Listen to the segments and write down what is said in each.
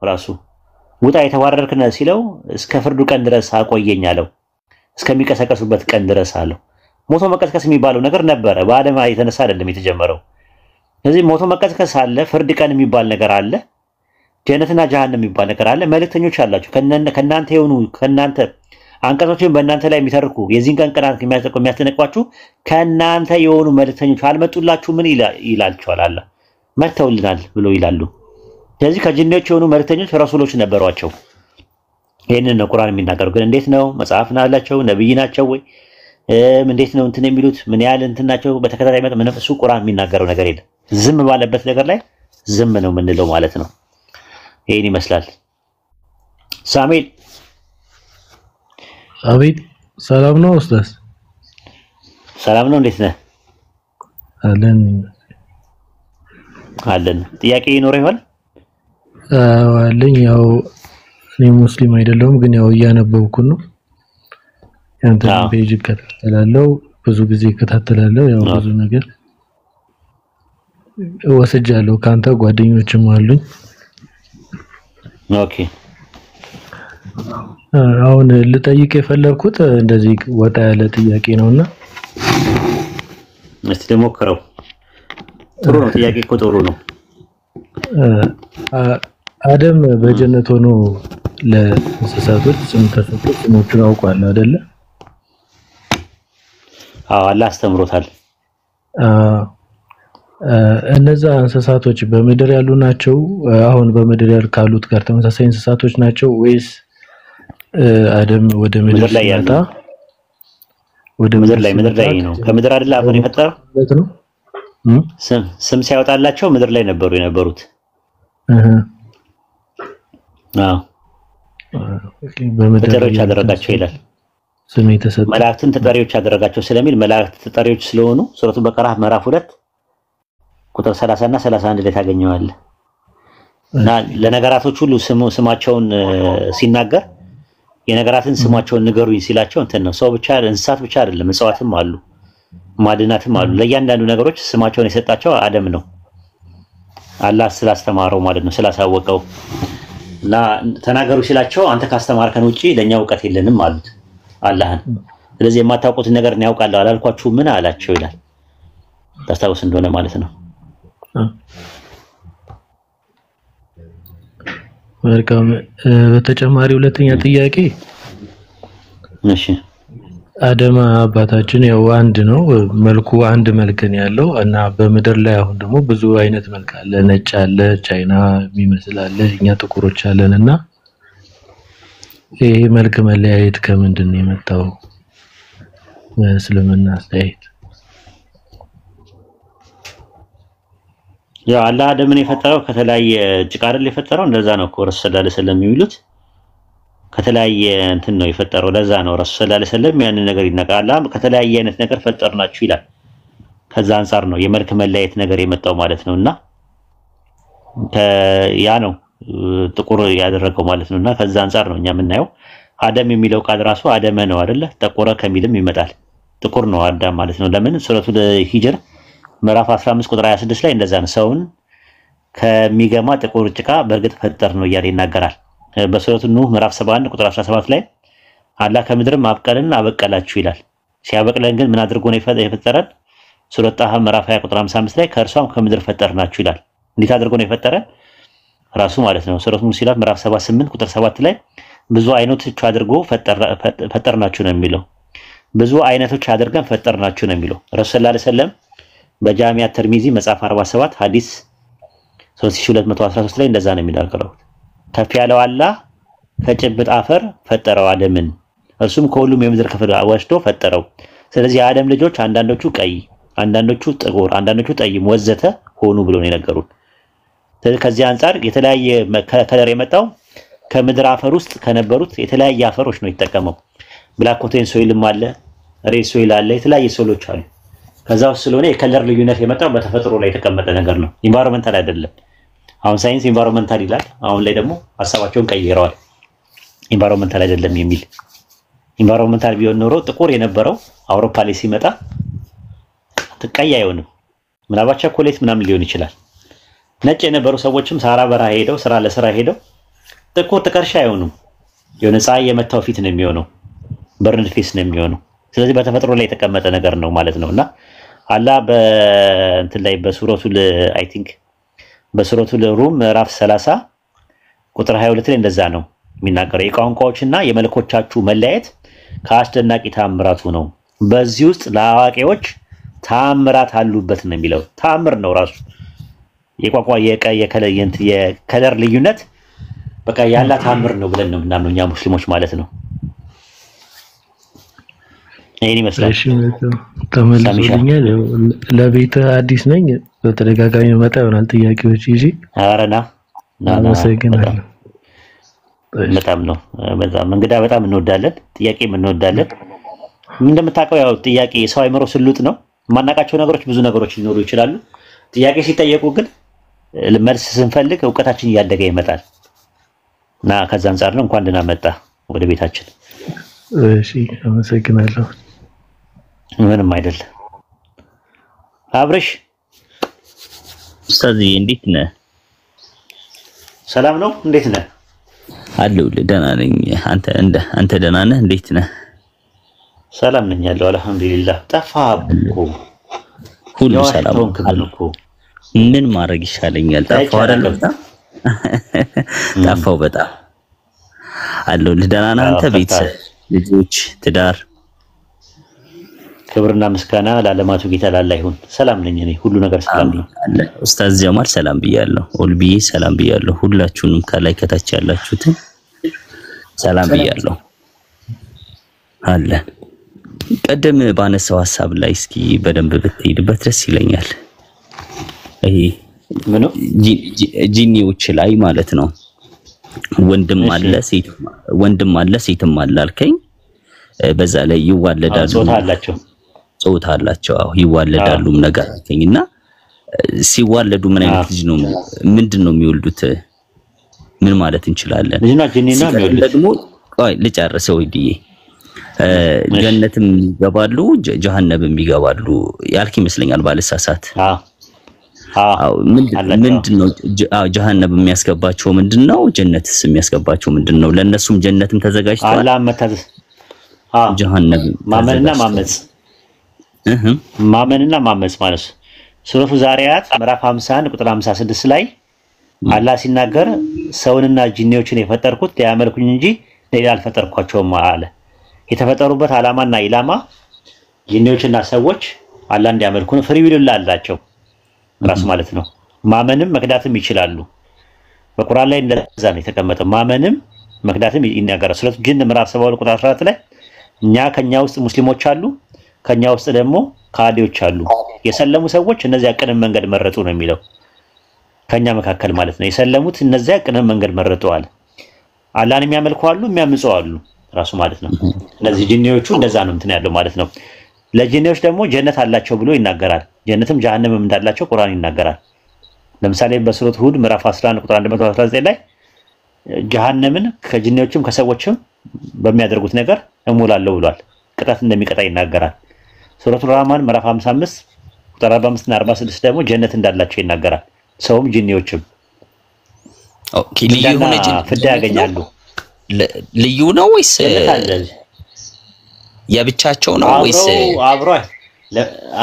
ራሱ ውጣ የተዋረድክነ ሲለው እስከ ፍርዱ ቀን ድረስ አቆየኝ አለው እስከሚቀሰቀሱበት ቀን ድረስ አለው ሞቶ መቀስቀስ የሚባለው ነገር ነበረ በአደም የተነሳ አይደለም የተጀመረው ስለዚህ ሞቶ መቀስቀስ አለ ፍርድ ቀን የሚባል ነገር አለ ጀነትና ጀሃነም የሚባል ነገር አለ መልእክተኞች አላችሁ ከናንተ የሆኑ ከናንተ አንቀጾችን በእናንተ ላይ የሚተርኩ የዚህን ቀን ቀናት የሚያስጠነቅቋችሁ ከናንተ የሆኑ መልእክተኞች አልመጡላችሁ ምን ይላልቻል አለ መተውልናል ብሎ ይላሉ ስለዚህ ከጅኖች የሆኑ መልእክተኞች ረሱሎች ነበሯቸው ይሄንን ነው ቁርአን የሚናገረው ግን እንዴት ነው መጽሐፍ ናላቸው ነብይ ናቸው ወይ እንዴት ነው እንትን የሚሉት ምን ያህል እንትን ናቸው በተከታታይ ምንም እሱ ቁርአን የሚናገረው ነገር የለም ዝም ባለበት ነገር ላይ ዝም ነው የምንለው ማለት ነው ይሄን ይመስላል ሳሙኤል አቤት ሰላም ነው ኡስታዝ ሰላም ነው እንዴት ነህ አለን ጥያቄ ይኖር ይሆን አለኝ ያው እኔ ሙስሊም አይደለሁም ግን ያው እያነበብኩ ነው ያንተ ፔጅ ከተላለው ብዙ ጊዜ ከተተላለው ያው ብዙ ነገር ወስጃለሁ ካንተ ጓደኞችም አሉኝ ኦኬ አሁን ልጠይቅ የፈለኩት እንደዚህ ወጣ ያለ ጥያቄ ነውና እስቲ ደሞከረው ጥሩ ነው ጥያቄ እኮ ጥሩ ነው አደም በጀነት ሆኖ ለእንስሳቶች ስም ተሰጥቶ ስሞቹን አውቋል አይደለ አላህ አስተምሮታል እነዛ እንስሳቶች በመድር ያሉ ናቸው አሁን በመድር ያሉ ካሉት ጋር ተመሳሳይ እንስሳቶች ናቸው ወይስ አደም ወደ ምድር ላይ ያጣ ወደ ምድር ላይ ነው ከምድር አይደለ አሁን የፈጠረው ነው ስም ሲያወጣላቸው ምድር ላይ የነበሩት በመድሮች አደረጋቸው ይላል ስም የተሰጠ መላእክትን ተጠሪዎች አደረጋቸው ስለሚል መላእክት ተጠሪዎች ስለሆኑ ሱረቱ በቀራ ምዕራፍ 2 ቁጥር 30 እና 31 ላይ ታገኘዋለህ እና ለነገራቶች ሁሉ ስማቸውን ሲናገር የነገራትን ስማቸውን ንገሩኝ ሲላቸው እንትን ነው ሰው ብቻ እንስሳት ብቻ አይደለም እጽዋትም አሉ ማድናትም አሉ ለእያንዳንዱ ነገሮች ስማቸውን የሰጣቸው አደም ነው አላህ ስላስተማረው ማለት ነው ስላሳወቀው እና ተናገሩ ሲላቸው አንተ ካስተማርከን ውጪ ለኛ ዕውቀት የለንም አሉት አላህን ስለዚህ የማታውቁት ነገር ነው ያውቃለሁ አላልኳችሁ ምን አላቸው ይላል ታስታውስ እንደሆነ ማለት ነው መልካም በተጨማሪ ሁለተኛ ጥያቄ እሺ አደም አባታችን ያው አንድ ነው መልኩ አንድ መልክ ነው ያለው እና በመድር ላይ አሁን ደግሞ ብዙ አይነት መልክ አለ ነጭ አለ ቻይና የሚመስል አለ እኛ ጥቁሮች አለንና ይሄ መልክ መለያየት ከምንድን ነው የመጣው እስልምና አስተያየት ያው አላህ አደምን የፈጠረው ከተለያየ ጭቃ አይደል የፈጠረው እንደዛ ነው እኮ ረሱል ሰለላሁ ዐለይሂ ወሰለም የሚሉት ከተለያየ እንትን ነው የፈጠረው ለዛ ነው ረሱል ሰለላሁ ዐለይሂ ወሰለም ያን ነገር ይነቃላ ከተለያየ አይነት ነገር ፈጠርናችሁ ይላል ከዛ አንፃር ነው የመልክ መለያየት ነገር የመጣው ማለት ነውና ያ ነው ጥቁር ያደረገው ማለት ነውና ከዛ አንፃር ነው እኛ የምናየው አደም የሚለው ቃል ራሱ አደመ ነው አይደለ ጠቆረ ከሚልም ይመጣል ጥቁር ነው አዳም ማለት ነው ለምን ሱረቱ ሂጅር ምዕራፍ 15 ቁጥር 26 ላይ እንደዛ ነው ሰውን ከሚገማ ጥቁር ጭቃ በእርግጥ ፈጠር ነው እያለ ይናገራል በሱረቱ ኑህ ምዕራፍ 71 ቁጥር 17 ላይ አላህ ከምድር ማብቀልን አበቀላችሁ ይላል ሲያበቅለን ግን ምን አድርጎ ነው የፈጠረን ሱረቱ ጣሃ ምዕራፍ 20 ቁጥር 55 ላይ ከእርሷም ከምድር ፈጠርናችሁ ይላል እንዴት አድርጎ ነው የፈጠረን ራሱ ማለት ነው ሱረቱ ሙሲላት ምዕራፍ 78 ቁጥር 7 ላይ ብዙ አይነቶች አድርጎ ፈጠርናችሁ ነው የሚለው ብዙ አይነቶች አድርገን ፈጠርናችሁ ነው የሚለው ረሱል ሰለላሁ ዐለይሂ ወሰለም በጃሚዓ ተርሚዚ መጽሐፍ 47 ሐዲስ 3213 ላይ እንደዛ ነው የሚናገረው ከፍ ያለው አላህ ከጭብጥ አፈር ፈጠረው አደምን እርሱም ከሁሉም የምድር ክፍል ወስዶ ፈጠረው ስለዚህ የአደም ልጆች አንዳንዶቹ ቀይ አንዳንዶቹ ጥቁር አንዳንዶቹ ጠይም ወዘተ ሆኑ ብሎ ነው የነገሩን ስለዚህ ከዚህ አንፃር የተለያየ ከለር የመጣው ከምድር አፈር ውስጥ ከነበሩት የተለያየ አፈሮች ነው የተጠቀመው ብላክ ኮቴን ሶይልም አለ ሬድ ሶይል አለ የተለያየ ሶሎች አሉ ከዛው ስለሆነ የከለር ልዩነት የመጣው በተፈጥሮ ላይ የተቀመጠ ነገር ነው ኢንቫይሮንመንታል አይደለም አሁን ሳይንስ ኢንቫይሮንመንታል ይላል አሁን ላይ ደግሞ ሐሳባቸውን ቀይረዋል ኢንቫይሮንመንታል አይደለም የሚል ኢንቫይሮንመንታል ቢሆን ኖሮ ጥቁር የነበረው አውሮፓ ላይ ሲመጣ ቀይ አይሆንም ምናልባት ቸኮሌት ምናምን ሊሆን ይችላል ነጭ የነበሩ ሰዎችም ሳራ በራ ሄደው ስራ ለስራ ሄደው ጥቁር ጥቀርሻ አይሆኑም። የሆነ ፀሐይ የመታው ፊት ነው የሚሆነው፣ በርንድ ፌስ ነው የሚሆነው። ስለዚህ በተፈጥሮ ላይ የተቀመጠ ነገር ነው ማለት ነውና አላህ በእንትን ላይ በሱረቱል አይ ቲንክ በሱረቱል ሩም ምዕራፍ 30 ቁጥር 22 ላይ እንደዛ ነው የሚናገረው። የቋንቋዎችና የመልኮቻችሁ መለያየት ከአስደናቂ ታምራቱ ነው፣ በዚህ ውስጥ ለአዋቂዎች ታምራት አሉበት ነው የሚለው። ታምር ነው ራሱ የቋንቋ የከለር ልዩነት በቃ ያላ ታምር ነው ብለን ነው ምናምን እኛ ሙስሊሞች ማለት ነው። ይሄን ይመስላል። እሺ ተመልሶልኛል። ለቤት አዲስ ነኝ፣ በተደጋጋሚ መጣ ይሆናል ጥያቄዎች ይዤ። አረና አመሰግናለሁ። በጣም ነው በጣም እንግዳ በጣም እንወዳለን፣ ጥያቄም እንወዳለን። እንደምታውቀው ያው ጥያቄ የሰው አይምሮ ስሉጥ ነው። የማናውቃቸው ነገሮች ብዙ ነገሮች ሊኖሩ ይችላሉ። ጥያቄ ሲጠየቁ ግን መልስ ስንፈልግ እውቀታችን እያደገ ይመጣል እና ከዛ አንፃር ነው እንኳን ደህና መጣ ወደ ቤታችን። እሺ አመሰግናለሁ። ምንም አይደለም። አብርሽ ኡስታዝ እንዴት ነህ? ሰላም ነው? እንዴት ነህ? አለሁልህ። ደህና ነኝ። አንተ ደህና ነህ? እንዴት ነህ? ሰላም ነኝ ያለው አልሐምዱሊላህ። ጠፋህ ሁሉ ሰላም ነው። ምን ማድረግ ይሻለኛል? ጠፋው አይደል? ጠፋው በጣም አለሁልህ። ደህና ነህ አንተ? ቤተሰብ፣ ልጆች፣ ትዳር? ክብርና ምስጋና ለዓለማቱ ጌታ ላላህ ይሁን። ሰላም ነኝ እኔ፣ ሁሉ ነገር ሰላም ነው። ኡስታዝ ጀማል ሰላም ብያለሁ። ኦልቢዬ ሰላም ብያለሁ። ሁላችሁንም ከላይ ከታች ያላችሁትን ሰላም ብያለሁ። አለ ቀደም ባነሳው ሐሳብ ላይ እስኪ በደንብ ብትሄድበት ደስ ይለኛል። ይሄ ምኑ ጂኒዎች ላይ ማለት ነው። ወንድም አለ ሴትም አለ አልከኝ። በዛ ላይ ይዋለዳሉ፣ ጾታ አላቸው። አዎ ይዋለዳሉም ነገር አልከኝና ሲዋለዱ ምን አይነት ልጅ ነው ምንድነው የሚወልዱት? ምን ማለት እንችላለን? ልጅና ጂኒና የሚወልዱት ደግሞ ልጨርሰው ይዲዬ ጀነትም ይገባሉ ጀሃነምም ይገባሉ ያልክ ይመስለኛል ባልሳሳት። አዎ ምንድነው ጀሃነም የሚያስገባቸው ምንድነው? ጀነትስ የሚያስገባቸው ምንድነው? ለነሱም ጀነትም ተዘጋጅቷል። አላህ መታዘዝ ጀሃነም ማመንና ማመጽ ማለት ሱረቱ ዛሪያት ምዕራፍ 51 ቁጥር 56 ላይ አላህ ሲናገር ሰውንና ጂኒዎችን የፈጠርኩት ሊያመልኩኝ እንጂ ሌላ አልፈጠርኳቸውም አለ። የተፈጠሩበት ዓላማና ኢላማ ጂኒዎችና ሰዎች አላህ እንዲያመልኩ ነው። ፍሪ ዊል አላቸው ራስ ማለት ነው። ማመንም መክዳትም ይችላሉ። በቁርአን ላይ እንደዛ ነው የተቀመጠው። ማመንም መክዳትም ይናገራል። ሱረቱ ጂን ምዕራፍ 72 ቁጥር 14 ላይ ከኛ ውስጥ ሙስሊሞች አሉ፣ ከኛ ውስጥ ደግሞ ካዲዎች አሉ። የሰለሙ ሰዎች እነዚያ ቅንም መንገድ መረጡ ነው የሚለው። ከኛ መካከል ማለት ነው የሰለሙት እነዚያ ቅንም መንገድ መረጡዋል። አላህን የሚያመልኩ አሉ፣ የሚያምፁ አሉ ራሱ ማለት ነው። እነዚህ ጂኒዎቹ እንደዛ ነው እንትን ያለው ማለት ነው። ለጂኒዎች ደግሞ ጀነት አላቸው ብሎ ይናገራል። ጀነትም ጀሃነምም እንዳላቸው ቁርአን ይናገራል። ለምሳሌ በሱረቱ ሁድ ምዕራፍ 11 ቁጥር 119 ላይ ጀሃነምን ከጂኒዎችም ከሰዎችም በሚያደርጉት ነገር እሞላለሁ ብሏል። ቅጣት እንደሚቀጣ ይናገራል። ሱረቱ ራህማን ምዕራፍ 55 ቁጥር 45 እና 46 ደግሞ ጀነት እንዳላቸው ይናገራል። ሰውም ጂኒዎችም ኦኬ ልዩ ሆነ ፍዳ ያገኛሉ። ልዩ ነው ወይስ የብቻቸው ነው ወይስ አብሮ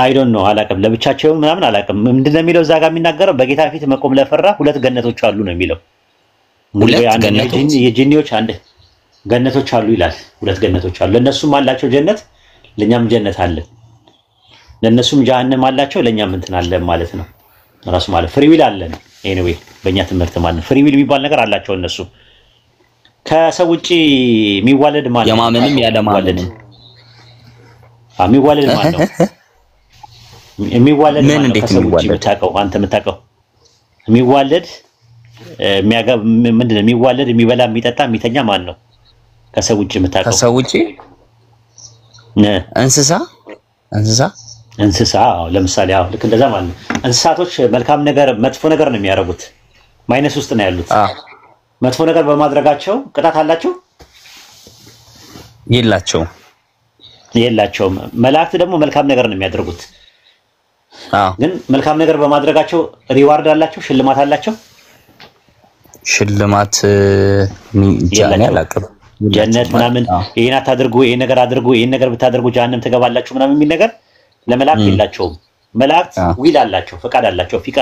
አይ ዶንት ኖ አላውቅም። ለብቻቸው ምናምን አላውቅም። ምንድነው የሚለው እዛ ጋር የሚናገረው በጌታ ፊት መቆም ለፈራ ሁለት ገነቶች አሉ ነው የሚለው። ሁለት ገነቶች የጂኒዎች አንድ ገነቶች አሉ ይላል። ሁለት ገነቶች አሉ። ለነሱም አላቸው ጀነት፣ ለኛም ጀነት አለ። ለነሱም ጀሃነም አላቸው፣ ለኛም እንትን አለ ማለት ነው። ራሱ ማለት ፍሪ ዊል አለ። ኤኒዌይ በእኛ ትምህርት ማለት ነው ፍሪ ዊል የሚባል ነገር አላቸው እነሱ። ከሰው ውጪ የሚዋለድ ማለት የማመንም ያለማመንም የሚዋለድ ማለት ነው። የሚዋለድ ማለት ነው። ከሰው ውጪ የምታውቀው አንተ የምታውቀው የሚዋለድ ምንድነው? የሚዋለድ የሚበላ የሚጠጣ የሚተኛ ማን ነው? ከሰው ውጪ የምታውቀው ከሰው ውጪ እንስሳ ለምሳሌ ልክ እንደዛ ማለት ነው። እንስሳቶች መልካም ነገር መጥፎ ነገር ነው የሚያደርጉት። ማይነስ ውስጥ ነው ያሉት። መጥፎ ነገር በማድረጋቸው ቅጣት አላቸው የላቸውም። መላእክት ደግሞ መልካም ነገር ነው የሚያደርጉት። ግን መልካም ነገር በማድረጋቸው ሪዋርድ አላቸው፣ ሽልማት አላቸው ሽልማት ጃኔ አላቀም ጀነት ምናምን ይሄን አታድርጉ ይሄን ነገር አድርጉ ይሄን ነገር ብታደርጉ ጀሃነም ትገባላችሁ ምናምን የሚል ነገር ለመላእክት የላቸውም። መላእክት ዊል አላቸው፣ ፈቃድ አላቸው። ፊቃ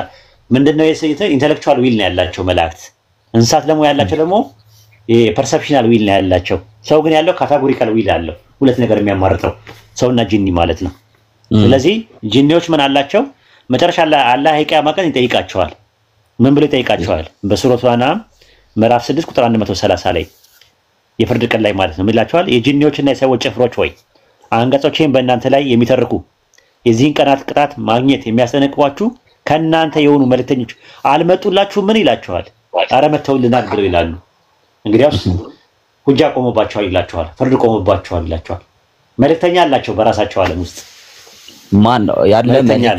ምንድነው ኢንተሌክቹዋል ዊል ነው ያላቸው መላእክት። እንስሳት ደግሞ ያላቸው ደግሞ ፐርሰፕሽናል ዊል ነው ያላቸው። ሰው ግን ያለው ካታጎሪካል ዊል አለው፣ ሁለት ነገር የሚያማርጠው ሰውና ጂኒ ማለት ነው። ስለዚህ ጂኒዎች ምን አላቸው? መጨረሻ አላህ የቂያማ ቀን ይጠይቃቸዋል። ምን ብሎ ይጠይቃቸዋል? በሱረቱ አናም ምዕራፍ 6 ቁጥር 130 ላይ የፍርድ ቀን ላይ ማለት ነው። ምን ይላቸዋል? የጂኒዎችና የሰዎች ጭፍሮች ሆይ አንቀጾቼን በእናንተ ላይ የሚተርኩ የዚህን ቀናት ቅጣት ማግኘት የሚያስጠነቅቋችሁ ከእናንተ የሆኑ መልእክተኞች አልመጡላችሁ ምን ይላቸዋል? አረ መተውልናል ብለው ይላሉ። እንግዲያውስ ሁጃ ቆሞባቸዋል ይላቸዋል፣ ፍርድ ቆሞባቸዋል ይላቸዋል። መልእክተኛ አላቸው በራሳቸው ዓለም ውስጥ ማን ነው ያለ?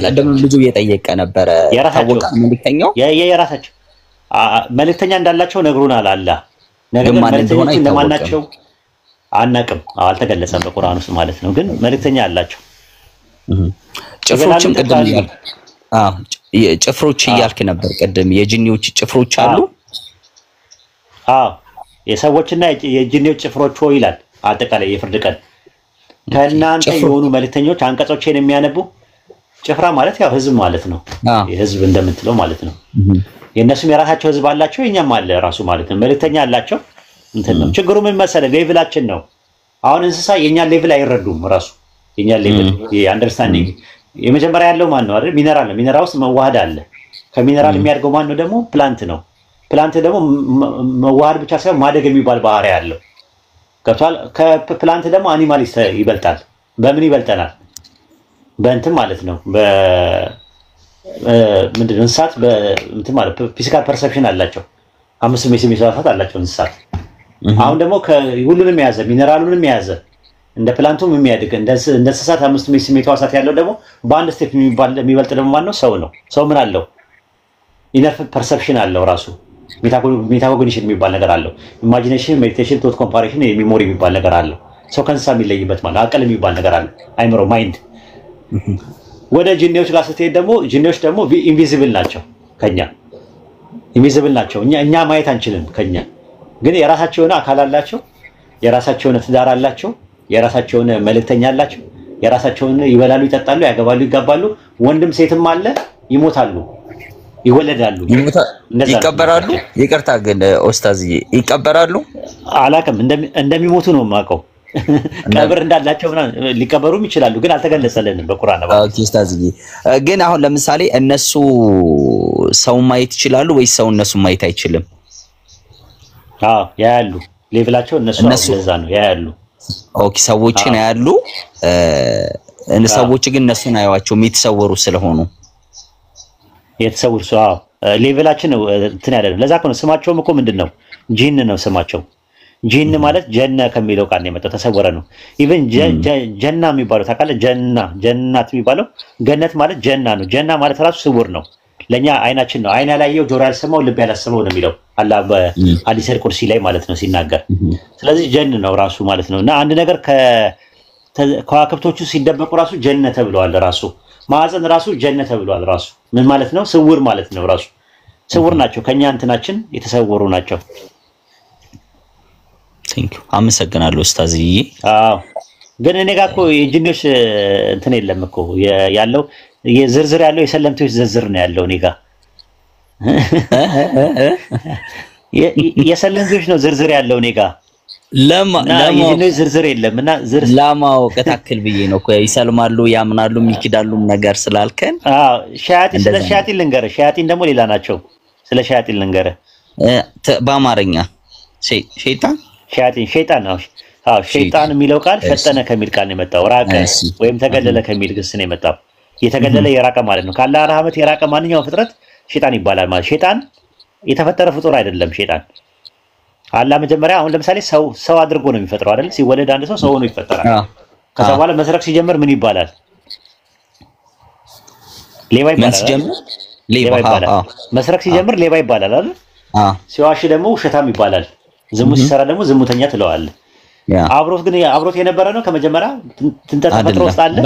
ቀደም ልጁ እየጠየቀ ነበረ። ታወቀ መልእክተኛው የራሳቸው መልእክተኛ እንዳላቸው ነግሩናል አላህ። ነገር ግን መልእክተኞች እንደማን ናቸው አናቅም፣ አልተገለጸም በቁርአን ውስጥ ማለት ነው። ግን መልእክተኛ አላቸው። ጭፍሮችም ቀደም ጭፍሮች እያልክ ነበር ቀደም። የጂኒዎች ጭፍሮች አሉ። የሰዎችና የጂኒዎች ጭፍሮች ሆይ ይላል። አጠቃላይ የፍርድ ቀን ከእናንተ የሆኑ መልእክተኞች አንቀጾችን የሚያነቡ ጭፍራ ማለት ያው ህዝብ ማለት ነው። የህዝብ እንደምትለው ማለት ነው። የእነሱም የራሳቸው ህዝብ አላቸው፣ የኛም አለ ራሱ ማለት ነው። መልእክተኛ አላቸው። እንትን ነው ችግሩ። ምን መሰለ ሌቭላችን ነው። አሁን እንስሳ የኛን ሌቭል አይረዱም። ራሱ የኛን ሌቭል የአንደርስታንዲንግ የመጀመሪያ ያለው ማን ነው አይደል? ሚነራል ነው። ሚነራል ውስጥ መዋሃድ አለ። ከሚነራል የሚያድገው ማን ነው ደግሞ? ፕላንት ነው። ፕላንት ደግሞ መዋሃድ ብቻ ሳይሆን ማደግ የሚባል ባህሪ አለው። ገብቷል? ከፕላንት ደግሞ አኒማሊስት ይበልጣል። በምን ይበልጠናል? በእንትን ማለት ነው። ምንድነው እንስሳት በእንትን ማለት ፊዚካል ፐርሰፕሽን አላቸው። አምስት ስሜት ህዋሳት አላቸው እንስሳት። አሁን ደግሞ ሁሉንም የያዘ ሚነራሉንም የያዘ እንደ ፕላንቱም የሚያድግ እንደ እንስሳት አምስት ስሜት ህዋሳት ያለው ደግሞ በአንድ ስቴፕ የሚበልጥ ደግሞ ማን ነው? ሰው ነው። ሰው ምን አለው? ኢነር ፐርሰፕሽን አለው ራሱ። ሜታኮግኒሽን የሚባል ነገር አለው። ኢማጂኔሽን፣ ሜዲቴሽን፣ ቶት ኮምፓሬሽን፣ ሚሞሪ የሚባል ነገር አለው። ሰው ከእንስሳ የሚለይበት ማለት አቅል የሚባል ነገር አለ። አይምሮ ማይንድ። ወደ ጂኒዎች ጋር ስትሄድ ደግሞ ጂኒዎች ደግሞ ኢንቪዚብል ናቸው። ከኛ ኢንቪዚብል ናቸው። እኛ ማየት አንችልም ከኛ ግን የራሳቸው የሆነ አካል አላቸው። የራሳቸው የሆነ ትዳር አላቸው። የራሳቸው የሆነ መልእክተኛ አላቸው። የራሳቸው የሆነ ይበላሉ፣ ይጠጣሉ፣ ያገባሉ፣ ይጋባሉ። ወንድም ሴትም አለ። ይሞታሉ፣ ይወለዳሉ፣ ይቀበራሉ። ይቅርታ ግን ኡስታዝዬ ይቀበራሉ? አላውቅም። እንደሚሞቱ ነው የማውቀው። ቀብር እንዳላቸው ሊቀበሩም ይችላሉ፣ ግን አልተገለጸልንም በቁርአን። ኦኬ ኡስታዝዬ፣ ግን አሁን ለምሳሌ እነሱ ሰው ማየት ይችላሉ ወይስ ሰው እነሱ ማየት አይችልም? ያያሉ። ሌቭላቸው እነሱ ለዛ ነው ያያሉ። ኦኬ ሰዎችን ያያሉ። ሰዎች ግን እነሱን አያዋቸውም የተሰወሩ ስለሆኑ። የተሰወሩ ሌቭላችን እንትን ያለ ነው። ለዛ ነው ስማቸውም እኮ ምንድነው? ጂን ነው ስማቸው። ጂን ማለት ጀነ ከሚለው ቃል ነው የመጣው፣ ተሰወረ ነው። ኢቭን ጀና የሚባለው ታውቃለህ? ጀናት የሚባለው ገነት ማለት ጀና ነው። ጀና ማለት ራሱ ስውር ነው። ለኛ አይናችን ነው። አይን ያላየው ጆሮ ያልሰማው ልብ ያላሰበው ነው የሚለው አላህ በሐዲስ ቁርሲ ላይ ማለት ነው ሲናገር። ስለዚህ ጀን ነው ራሱ ማለት ነው። እና አንድ ነገር ከዋክብቶቹ ሲደበቁ ራሱ ጀነ ተብለዋል። ራሱ ማዕፀን ራሱ ጀነ ተብለዋል። ራሱ ምን ማለት ነው? ስውር ማለት ነው። ራሱ ስውር ናቸው። ከኛ እንትናችን የተሰወሩ ናቸው። ቴንክ ዩ አመሰግናለሁ ኡስታዝዬ። ግን እኔ ጋር እኮ የጂኒዎች እንትን የለም እኮ ያለው የዝርዝር ያለው የሰለምቴዎች ዝርዝር ነው ያለው እኔ ጋር። የሰለምቴዎች ነው ዝርዝር ያለው እኔ ጋር። የጂኒዎች ዝርዝር የለም። እና ለማወቅ ታክል ብዬ ነው እኮ ይሰልማሉ፣ ያምናሉ፣ የሚክዳሉም ነገር ስላልከን። ሸያጢን ስለ ሸያጢን ልንገርህ። ሸያጢን ደግሞ ሌላ ናቸው። ስለ ሸያጢን ልንገርህ በአማርኛ ሸይጣን ሸይጣን ነው። ሸይጣን የሚለው ቃል ፈጠነ ከሚል ቃል ነው የመጣው። ራቀ ወይም ተገለለ ከሚል ግስ ነው የመጣው። የተገለለ የራቀ ማለት ነው። ካላህ ረህመት የራቀ ማንኛውም ፍጥረት ሸይጣን ይባላል ማለት። ሸይጣን የተፈጠረ ፍጡር አይደለም። ሸይጣን አላህ መጀመሪያ አሁን ለምሳሌ ሰው አድርጎ ነው የሚፈጥረው አይደል? ሲወለድ አንድ ሰው ሆኖ ይፈጠራል። ከዛ በኋላ መስረቅ ሲጀምር ምን ይባላል? ሌባ ይባላል። ሌባ ይባላል። መስረቅ ሲጀምር ሌባ ይባላል አይደል? ሲዋሽ ደግሞ ውሸታም ይባላል። ዝሙት ሲሰራ ደግሞ ዝሙተኛ ትለዋለህ። አብሮት የነበረ ነው ከመጀመሪያ ተፈጥሮ ውስጥ አለ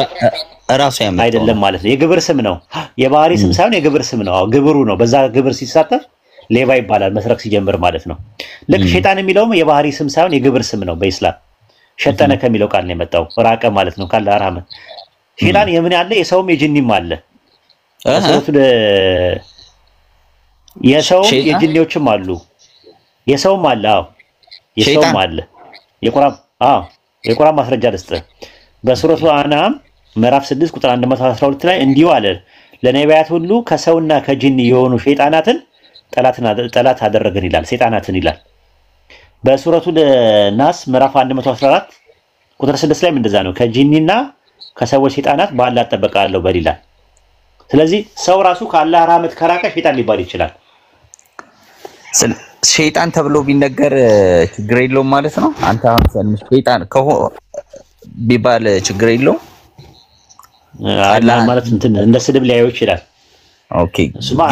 ራሱ ያመጣው አይደለም ማለት ነው። የግብር ስም ነው። የባህሪ ስም ሳይሆን የግብር ስም ነው። ግብሩ ነው። በዛ ግብር ሲሳተፍ ሌባ ይባላል መስረቅ ሲጀምር ማለት ነው። ልክ ሸይጣን የሚለውም የባህሪ ስም ሳይሆን የግብር ስም ነው በኢስላም። ሸጠነ ከሚለው ቃል ነው የመጣው ራቀ ማለት ነው ካለ አራመ ሸይጣን የምን ያለ የሰውም የጅኒም አለ አሰቱ የሰውም የጅኒዎችም አሉ የሰውም አለ የሰውም አለ የቁርአን ማስረጃ ልስጥ በሱረቱ አናም ምዕራፍ 6 ቁጥር 112 ላይ እንዲሁ አለ ለነቢያት ሁሉ ከሰውና ከጅኒ የሆኑ ሸይጣናትን ጠላት አደረገን ይላል ሰይጣናትን ይላል በሱረቱ ናስ ምዕራፍ 114 ቁጥር 6 ላይ እንደዛ ነው ከጅኒና ከሰዎች ሸይጣናት በአላህ ተጠበቃለሁ በሊላል ስለዚህ ሰው ራሱ ከአላህ ረህመት ከራቀ ሸይጣን ሊባል ይችላል ሸይጣን ተብሎ ቢነገር ችግር የለውም ማለት ነው አንተ አሁን ሸይጣን ቢባል ችግር የለውም አላህ ማለት እንደ ስድብ ሊያየው ይችላል ኦኬ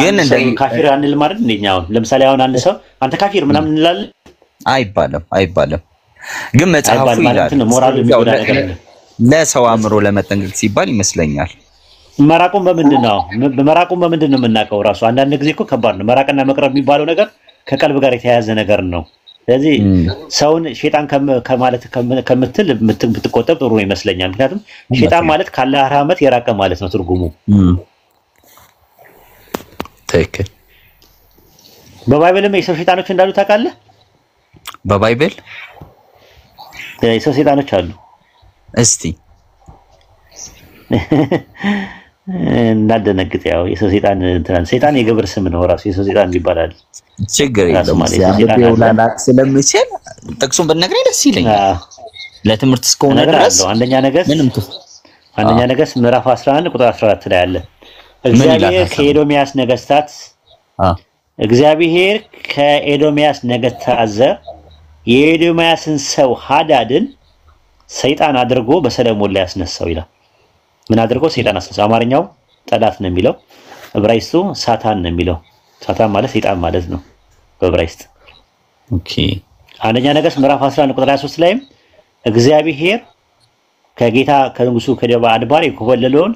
ግን እንደ ካፊር አንል ማለት እንደኛው ለምሳሌ አሁን አንድ ሰው አንተ ካፊር ምናምን እንላለን አይባልም ግን መጽሐፉ ይላል ሞራል የሚጎዳ ነገር ለሰው አእምሮ ለመጠንቀቅ ሲባል ይመስለኛል መራቁን በምንድን ነው የምናውቀው ራሱ አንዳንድ ጊዜ እኮ ከባድ ነው መራቅና መቅረብ የሚባለው ነገር ከቀልብ ጋር የተያያዘ ነገር ነው ስለዚህ ሰውን ሸይጣን ከማለት ከምትል ብትቆጠብ ጥሩ ይመስለኛል ምክንያቱም ሸይጣን ማለት ካላህ ረህመት የራቀ ማለት ነው ትርጉሙ ትክክል በባይብልም የሰው ሸይጣኖች እንዳሉ ታውቃለህ በባይብል የሰው ሸይጣኖች አሉ እስቲ እንዳደነግጥ ያው የሰው ሸይጣን የግብር ስም ነው ራሱ የሰው ሸይጣን ይባላል ችግር የለም ያንበውላና ስለምችል ጥቅሱን በነገር ደስ ይለኛል ለትምህርት እስከሆነ ድረስ አንደኛ ነገስ ምዕራፍ 11 ቁጥር 14 ላይ አለ እግዚአብሔር ከኤዶሚያስ ነገስታት የኤዶሚያስን ሰው ሃዳድን ሰይጣን አድርጎ በሰለሞን ላይ ያስነሳው ይላል ምን አድርጎ ሰይጣን አስነሳው አማርኛው ጠላት ነው የሚለው ዕብራይስጡ ሳታን ነው የሚለው ሳታን ማለት ሰይጣን ማለት ነው በዕብራይስጥ ኦኬ አንደኛ ነገስ ምዕራፍ 11 ቁጥር 23 ላይም እግዚአብሔር ከጌታ ከንጉሱ ከደባ አድባር የኮበለለውን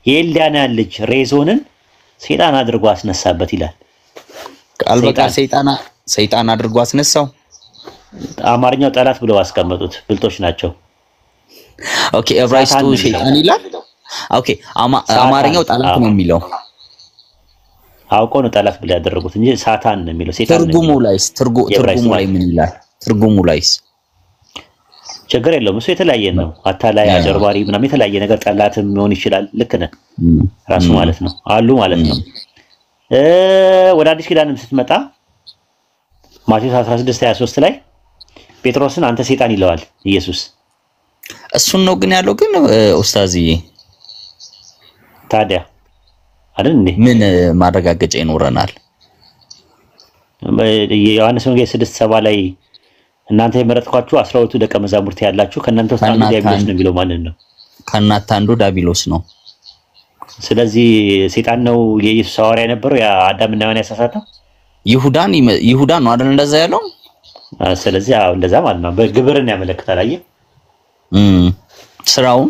የኤልዳናን ልጅ ሬዞንን ሰይጣን አድርጎ አስነሳበት ይላል አልበቃ ሰይጣን አድርጎ አስነሳው አማርኛው ጠላት ብለው አስቀመጡት ብልጦች ናቸው ኦኬ ዕብራይስጡ ሰይጣን ይላል ኦኬ አማርኛው ጠላት ነው የሚለው አውቆ ነው ጠላት ብለው ያደረጉት እንጂ ሳታን ነው የሚለው ሰይጣን ትርጉሙ ላይ ምን ይላል ትርጉሙ ላይስ ችግር የለውም እሱ የተለያየ ነው አታላይ አጀርባሪ ምናምን የተለያየ ነገር ጠላትም ሊሆን ይችላል ልክ ነህ ራሱ ማለት ነው አሉ ማለት ነው ወደ አዲስ ኪዳንም ስትመጣ ማቴዎስ 16:23 ላይ ጴጥሮስን አንተ ሰይጣን ይለዋል ኢየሱስ እሱን ነው ግን ያለው ግን ኡስታዝዬ ታዲያ አይደል እንዴ ምን ማረጋገጫ ይኖረናል ዮሐንስ ወንጌል 6:7 ላይ እናንተ የመረጥኳችሁ 12 ደቀ መዛሙርት ያላችሁ ከእናንተ ውስጥ አንዱ ዲያብሎስ ነው የሚለው ማንን ነው ከእናንተ አንዱ ዲያብሎስ ነው ስለዚህ ሰይጣን ነው የኢየሱስ ሐዋርያ የነበረው ያ አዳምና ሔዋን ያሳሳተው ይሁዳ ነው አይደል እንደዛ ያለው ስለዚህ እንደዛ ማለት ነው በግብርን ያመለክታል አየህ ስራው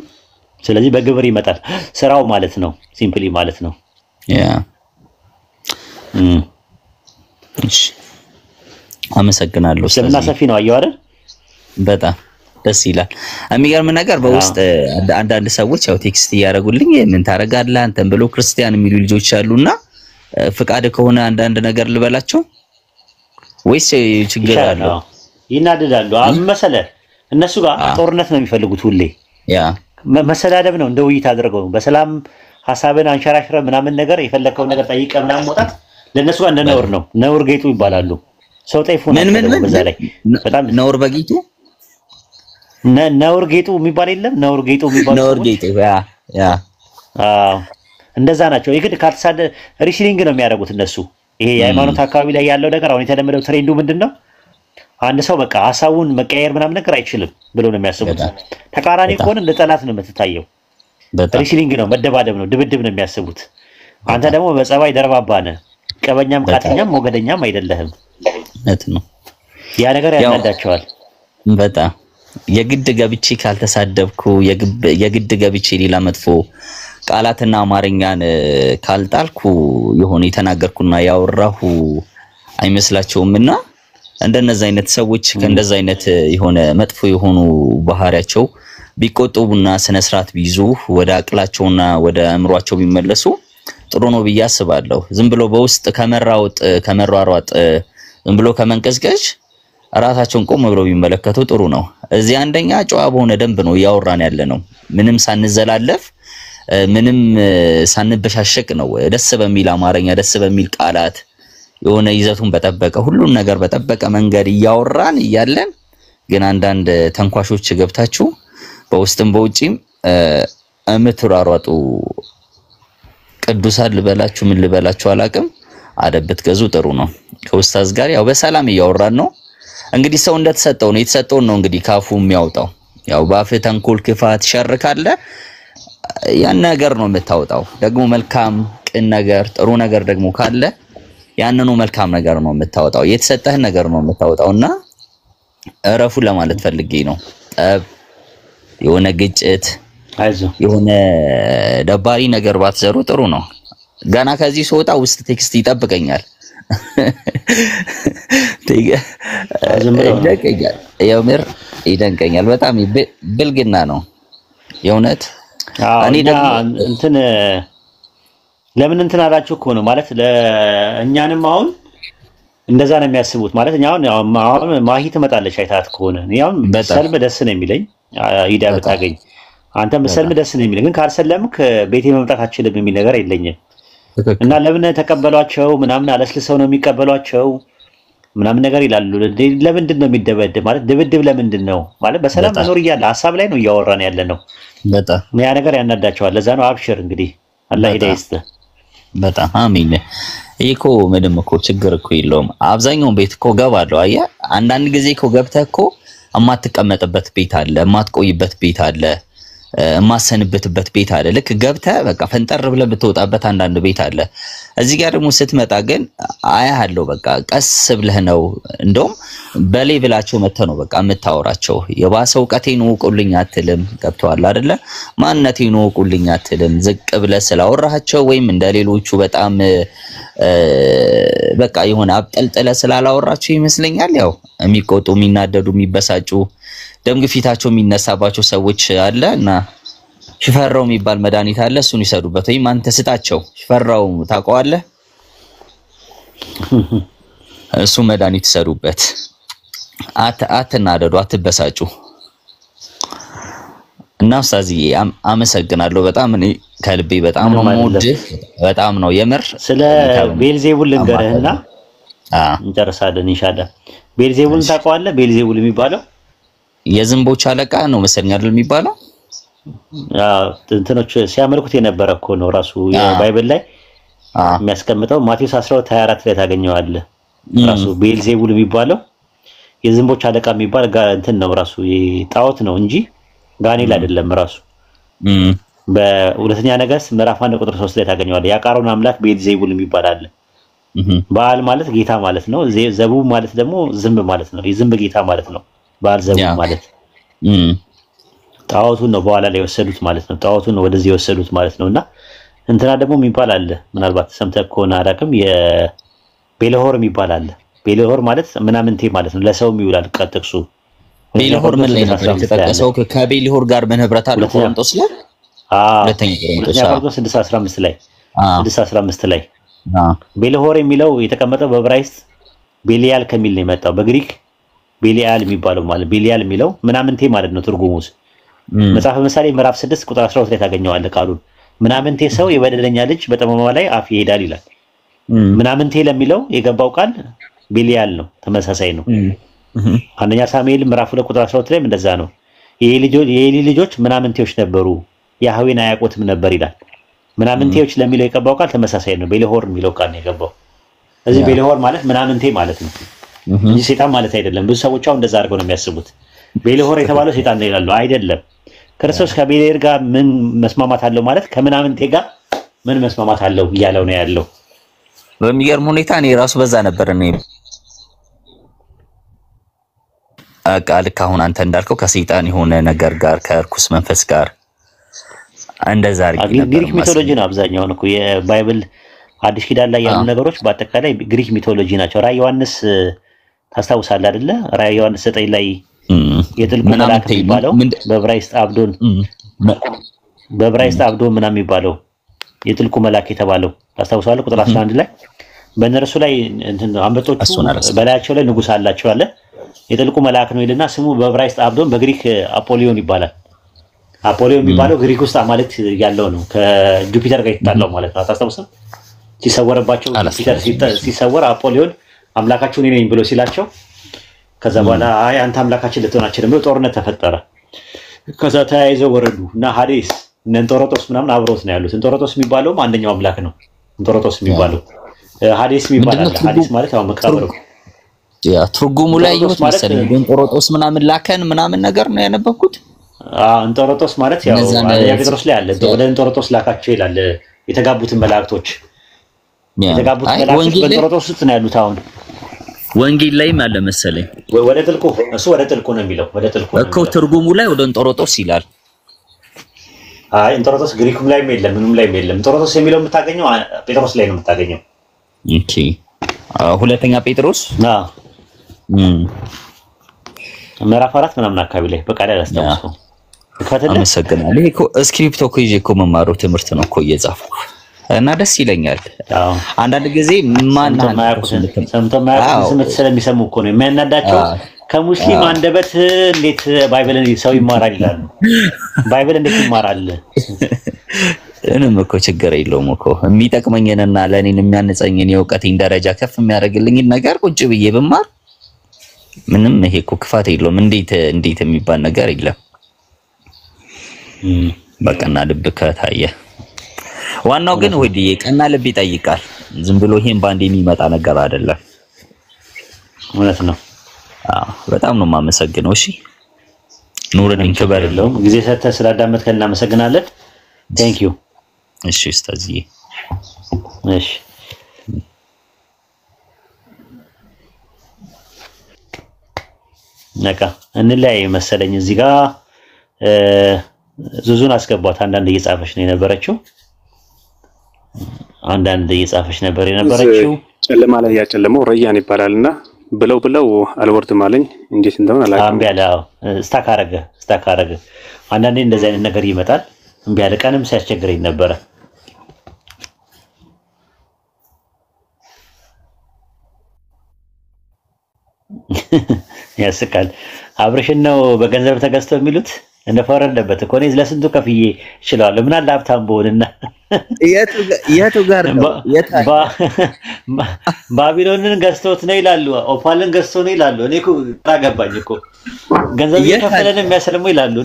ስለዚህ በግብር ይመጣል ስራው ማለት ነው ሲምፕሊ ማለት ነው ያ እሺ አመሰግናለሁ ስለና ሰፊ ነው አየው አይደል በጣም ደስ ይላል የሚገርም ነገር በውስጥ አንዳንድ ሰዎች ያው ቴክስት ያደርጉልኝ ምን ታረጋለህ አንተም ብሎ ክርስቲያን የሚሉ ልጆች አሉና ፍቃድ ከሆነ አንዳንድ ነገር ልበላቸው ወይስ ችግር አለው ይናደዳሉ አመሰለ እነሱ ጋር ጦርነት ነው የሚፈልጉት ሁሌ ያ መሰዳደብ ነው እንደ ውይይት አድርገው በሰላም ሐሳብን አንሸራሽረ ምናምን ነገር የፈለከው ነገር ጠይቀ ምናምን መውጣት ለነሱ ጋር እንደነውር ነው ነውር ጌጡ ይባላሉ ሰው ጠይፉና በዛ ላይ በጣም ነውር በጌጡ ነውር ጌጡ የሚባል የለም ነውር ጌጡ የሚባል ነውር ጌጡ ያ እንደዛ ናቸው ይግድ ካልተሳደ ሪሲሊንግ ነው የሚያደርጉት እነሱ ይሄ የሃይማኖት አካባቢ ላይ ያለው ነገር አሁን የተለመደው ትሬንዱ ምንድነው አንድ ሰው በቃ ሐሳቡን መቀየር ምናምን ነገር አይችልም ብሎ ነው የሚያስቡት ተቃራኒ ከሆነ እንደ ጠላት ነው የምትታየው ሪሲሊንግ ነው መደባደብ ነው ድብድብ ነው የሚያስቡት አንተ ደግሞ በጸባይ ደርባባ ነህ ቀበኛም ካተኛም ሞገደኛም አይደለህም እት ነው ያ ነገር ያናዳቸዋል በጣም የግድ ገብቼ ካልተሳደብኩ የግድ ገብቼ ሌላ መጥፎ ቃላትና አማርኛን ካልጣልኩ የሆነ የተናገርኩና ያወራሁ አይመስላቸውምና እንደነዛ አይነት ሰዎች ከእንደዛ አይነት የሆነ መጥፎ የሆኑ ባህሪያቸው ቢቆጠቡና ስነ ስርዓት ቢይዙ ወደ አቅላቸውና ወደ አእምሯቸው ቢመለሱ ጥሩ ነው ብዬ አስባለሁ። ዝም ብሎ በውስጥ ከመሯሯጥ ዝም ብሎ ከመንቀዝቀዝ ራሳቸውን ቆም ብለው ቢመለከቱ ጥሩ ነው። እዚህ አንደኛ ጨዋ በሆነ ደንብ ነው ያወራን ያለነው። ምንም ሳንዘላለፍ ምንም ሳንበሻሸቅ ነው ደስ በሚል አማርኛ ደስ በሚል ቃላት የሆነ ይዘቱን በጠበቀ ሁሉን ነገር በጠበቀ መንገድ ያወራን እያለን ግን አንዳንድ ተንኳሾች ገብታችሁ በውስጥም በውጪም እምትሯሯጡ ቅዱሳን ልበላችሁ ምን ልበላችሁ አላቅም አደብት ገዙ ጥሩ ነው። ከኡስታዝ ጋር ያው በሰላም ያወራን ነው። እንግዲህ ሰው እንደተሰጠው ነው የተሰጠውን ነው እንግዲህ ካፉ የሚያወጣው። ያው ባፍ ተንኮል ክፋት ሸር ካለ ያን ነገር ነው የምታወጣው። ደግሞ መልካም ቅን ነገር ጥሩ ነገር ደግሞ ካለ ያንኑ መልካም ነገር ነው የምታወጣው። የተሰጠህ ነገር ነው የምታወጣውና እረፉ ለማለት ፈልጌ ነው። ጠብ የሆነ ግጭት የሆነ ደባሪ ነገር ባትዘሩ ጥሩ ነው። ገና ከዚህ ስወጣ ውስጥ ቴክስት ይጠብቀኛል የምር ይደንቀኛል። በጣም ብልግና ነው የእውነት። እኔ ደግሞ እንትን ለምን እንትን አላችሁ እኮ ነው ማለት ለእኛንም አሁን እንደዛ ነው የሚያስቡት ማለት አሁን ማሂ ትመጣለች አይታት ከሆነ ያው ሰልም ደስ ነው የሚለኝ ሂዳ ብታገኝ አንተም ሰልም ደስ ነው የሚለኝ ግን ካልሰለምክ ቤቴ መምጣት አትችልም የሚል ነገር የለኝም። እና ለምን ተቀበሏቸው ምናምን አለስልሰው ነው የሚቀበሏቸው ምናምን ነገር ይላሉ። ለምንድን ነው የሚደበደብ ማለት ድብድብ ለምንድን ነው ማለት በሰላም መኖር እያለ ሐሳብ ላይ ነው እያወራን ያለ ነው። በጣም ያ ነገር ያናዳቸዋል። ለዛ ነው አብሽር እንግዲህ አላህ ሂዳያ ይስጥ። በጣም አሚን። ይሄኮ ምንም እኮ ችግር እኮ የለውም። አብዛኛው ቤት እኮ ገባለሁ አየህ። አንዳንድ ጊዜ እኮ ገብተህ እኮ የማትቀመጥበት ቤት አለ፣ የማትቆይበት ቤት አለ፣ የማሰንበትበት ቤት አለ። ልክ ገብተህ በቃ ፈንጠር ብለህ ብትወጣበት አንዳንድ ቤት አለ። እዚህ ጋር ደግሞ ስትመጣ ግን አያሃለው በቃ ቀስ ብለህ ነው እንደውም በሌቭላቸው መተህ ነው በቃ የምታወራቸው። የባሰ እውቀቴን ወቁልኝ አትልም። ገብቶሃል አይደለ? ማንነቴን ወቁልኝ አትልም። ዝቅ ብለህ ስላወራቸው ወይም እንደሌሎቹ በጣም በቃ የሆነ አብጠልጥለህ ስላላወራቸው ይመስለኛል ያው የሚቆጡ የሚናደዱ የሚበሳጩ ደም ግፊታቸው የሚነሳባቸው ሰዎች አለ እና ሽፈራው የሚባል መድኃኒት አለ እሱን ይሰዱበት ወይም አንተ ስጣቸው። ሽፈራው ታውቀዋለህ? እሱ መድኃኒት ይሰዱበት። አትናደዱ፣ አትበሳጩ። እና ኡስታዝዬ አመሰግናለሁ በጣም እኔ ከልቤ በጣም ነው የምወድህ በጣም ነው የምር። ስለ ቤልዜቡል ልንገርህና እንጨርሳለን ኢንሻአላህ። ቤልዜቡልን ታውቀዋለህ? ቤልዜቡል የሚባለው የዝንቦች አለቃ ነው መሰለኝ አይደል የሚባለው? እንትኖች ሲያመልኩት የነበረ እኮ ነው ራሱ የባይብል ላይ የሚያስቀምጠው ማቴዎስ 12:24 ላይ ታገኘዋለህ። ራሱ ቤልዜቡል የሚባለው የዝንቦች አለቃ የሚባል እንትን ነው ራሱ ጣዖት ነው እንጂ ጋኔል አይደለም ራሱ። በሁለተኛ ነገሥት ምዕራፍ 1 ቁጥር 3 ላይ ታገኘዋለህ። ያቃሮን አምላክ ቤልዜቡል የሚባል አለ። በዓል ማለት ጌታ ማለት ነው። ዘቡብ ማለት ደግሞ ዝንብ ማለት ነው። የዝንብ ጌታ ማለት ነው በዓል ዘቡብ ማለት። ጣዖቱን ነው በኋላ ላይ የወሰዱት ማለት ነው። ጣዖቱን ነው ወደዚህ የወሰዱት ማለት ነውና እንትና ደግሞ የሚባል አለ ምናልባት ሰምተህ ከሆነ አላውቅም። የቤልሆር የሚባል አለ። ቤልሆር ማለት ምናምንቴ ማለት ነው። ለሰውም ይውላል ቀጥቅሱ። ቤልሆር ምን ላይ ነበር የተጠቀሰው? ከቤልሆር ጋር ምን ህብረት አለው? ቆሮንቶስ ላይ ሁለተኛ ቆሮንቶስ 6:15 ላይ 6:15 ላይ ቤልሆር የሚለው የተቀመጠው በዕብራይስጥ ቤሊያል ከሚል ነው የመጣው። በግሪክ ቤሊያል የሚባለው ማለት ቤሊያል የሚለው ምናምንቴ ማለት ነው ትርጉሙስ። መጽሐፈ ምሳሌ ምዕራፍ 6 ቁጥር 12 ላይ ታገኘዋለህ ቃሉን። ምናምንቴ ሰው የበደለኛ ልጅ በጠማማ ላይ አፍ ይሄዳል ይላል። ምናምንቴ ለሚለው የገባው ቃል ቤሊያል ነው፣ ተመሳሳይ ነው። አንደኛ ሳሙኤል ምዕራፍ 2 ቁጥር 12 ላይ እንደዛ ነው። የኤሊ ልጆች ምናምንቴዎች ነበሩ ያህዌን አያውቁትም ነበር ይላል። ምናምንቴዎች ለሚለው የገባው ቃል ተመሳሳይ ነው። ቤልሆር የሚለው ቃል ነው የገባው። እዚህ ቤልሆር ማለት ምናምንቴ ማለት ነው እንጂ ሰይጣን ማለት አይደለም። ብዙ ሰዎች አሁን እንደዛ አድርገው ነው የሚያስቡት። ቤልሆር የተባለው ሰይጣን ነው ይላሉ። አይደለም። ክርስቶስ ከቤልሆር ጋር ምን መስማማት አለው ማለት ከምናምንቴ ጋር ምን መስማማት አለው እያለው ነው ያለው። በሚገርም ሁኔታ እኔ ራሱ በዛ ነበር እኔ ልክ አሁን አንተ እንዳልከው ከሰይጣን የሆነ ነገር ጋር ከርኩስ መንፈስ ጋር እንደዛ አድርጌ ነበር። ግሪክ ሚቶሎጂ ነው አብዛኛውን እኮ የባይብል አዲስ ኪዳን ላይ ያሉ ነገሮች በአጠቃላይ ግሪክ ሚቶሎጂ ናቸው። ራዕየ ዮሐንስ ታስታውሳለህ አይደለ? ራዕየ ዮሐንስ 9 ላይ የጥልቁ መልአክ የሚባለው በዕብራይስጥ አብዶን ምናምን የሚባለው የጥልቁ መልአክ የተባለው ታስታውሳለህ? ቁጥር 11 ላይ በእነርሱ ላይ አንበጦቹ በላያቸው ላይ ንጉስ አላቸው አለ። የጥልቁ መልአክ ነው ይልና ስሙ በዕብራይስጥ አብዶን በግሪክ አፖሊዮን ይባላል። አፖሊዮን የሚባለው ግሪክ ውስጥ አማልክት ያለው ነው። ከጁፒተር ጋር ይጣላው ማለት ነው። አታስታውስም? ሲሰወርባቸው ጁፒተር ሲሰወር አፖሊዮን አምላካችሁ እኔ ነኝ ብሎ ሲላቸው ከዛ በኋላ አይ አንተ አምላካችን ልትሆን አትችልም ብሎ ጦርነት ተፈጠረ። ከዛ ተያይዘው ወረዱ እና ሐዲስ እነ እንጦሮጦስ ምናምን አብሮት ነው ያሉት። እንጦሮጦስ የሚባለው አንደኛው አምላክ ነው። እንጦሮጦስ የሚባለው ሐዲስ የሚባለው ሐዲስ ማለት ያው መቃብር ያ ትርጉሙ ላይ ይወት መሰለኝ እንጦሮጦስ ምናምን ላከን ምናምን ነገር ነው ያነበብኩት። እንጦሮጦስ ማለት ያው ጴጥሮስ ላይ አለ። ወደ እንጦሮጦስ ላካቸው ይላል። የተጋቡትን መላእክቶች በእንጦሮጦስ ውስጥ ነው ያሉት። አሁን ወንጌል ላይም አለ መሰለኝ ወደ ጥልቁ ነው የሚለው። ወደ ጥልቁ እኮ ትርጉሙ ላይ ወደ እንጦሮጦስ ይላል። አይ እንጦሮጦስ ግሪኩም ላይም የለም ምንም ላይም የለም። እንጦሮጦስ የሚለው የምታገኘው ጴጥሮስ ላይ ነው የምታገኘው። ኦኬ ሁለተኛ ጴጥሮስ ምዕራፍ 4 ምናምን አካባቢ ላይ በቃ ላይ አስተምሮ አመሰግናለሁ። ይሄ እኮ ስክሪፕቶ እኮ ይዤ እኮ መማረው ትምህርት ነው እኮ እየጻፍኩ እና ደስ ይለኛል። አንዳንድ ጊዜ ማን ስምት ስለሚሰሙ እኮ ነው የሚያናዳቸው። ከሙስሊም አንደበት እንዴት ባይብልን ሰው ይማራል ይላሉ። ባይብል እንዴት ይማራል? እኔም እኮ ችግር የለውም እኮ የሚጠቅመኝንና ለኔን የሚያነጻኝን የእውቀቴን ደረጃ ከፍ የሚያደርግልኝን ነገር ቁጭ ብዬ ብማር ምንም ይሄ እኮ ክፋት የለውም። እንዴት የሚባል ነገር የለም። በቀና ልብ ከታየ ዋናው ግን ወዲዬ ቀና ልብ ይጠይቃል። ዝም ብሎ ይሄን ባንድ የሚመጣ ነገር አይደለም። እውነት ነው። በጣም ነው የማመሰግነው። እሺ ኑርልኝ፣ ክበር የለውም። ጊዜ ሰጥተህ ስላዳመጥከን እናመሰግናለን። ቴንክ ዩ። እሺ ኡስታዝዬ። እሺ ነቃ እንለያይ መሰለኝ። እዚህ ጋር ዙዙን አስገቧት። አንዳንድ እየጻፈች ነው የነበረችው። ጨለማ ላይ ያጨለመው ረያን ይባላልና ብለው አልወርድም አለኝ። እንዴት እንደሆነ አላውቅም። እምቢ አለ። ስታክ አረገ። አንዳንዴ እንደዚህ አይነት ነገር ይመጣል። እምቢ አለ። ቀንም ሲያስቸግረኝ ነበረ። ያስቃል። አብርሽን ነው በገንዘብ ተገዝተው የሚሉት እንደፈረደበት እኮ ነው። ለስንቱ ከፍዬ እችላለሁ። ምን አለ ሀብታም በሆንና የቱ ጋር ነው ባቢሎንን ገዝቶት ነው ይላሉ። ኦፓልን ገዝቶ ነው ይላሉ። እኔ እኮ ታገባኝ እኮ ገንዘብ እየከፈለን የሚያሰልሙ ይላሉ።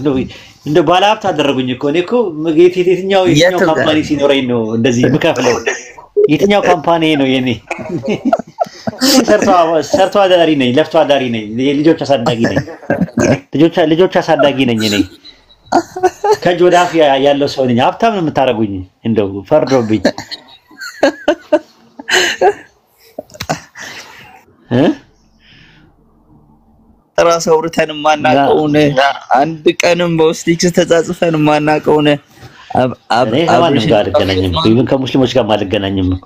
እንደ ባለ ሀብት አደረጉኝ እኮ። እኔ እኮ የትኛው ካምፓኒ ሲኖረኝ ነው እንደዚህ የምከፍለው? የትኛው ካምፓኒ ነው የኔ? ሰርቶ አዳሪ ነኝ፣ ለፍቶ አዳሪ ነኝ፣ ልጆች አሳዳጊ ነኝ እኔ። ከእጅ ወደ አፍ ያለው ሰው ነኝ። ሀብታም ነው የምታደርጉኝ። እንደው ፈርዶብኝ ራስ አውርተን ማናቀውን አንድ ቀንም በውስጢክስ ተጻጽፈን ማናቀውን አብርሽ ጋር አልገናኝም እኮ ይሄን ከሙስሊሞች ጋር አልገናኝም እኮ።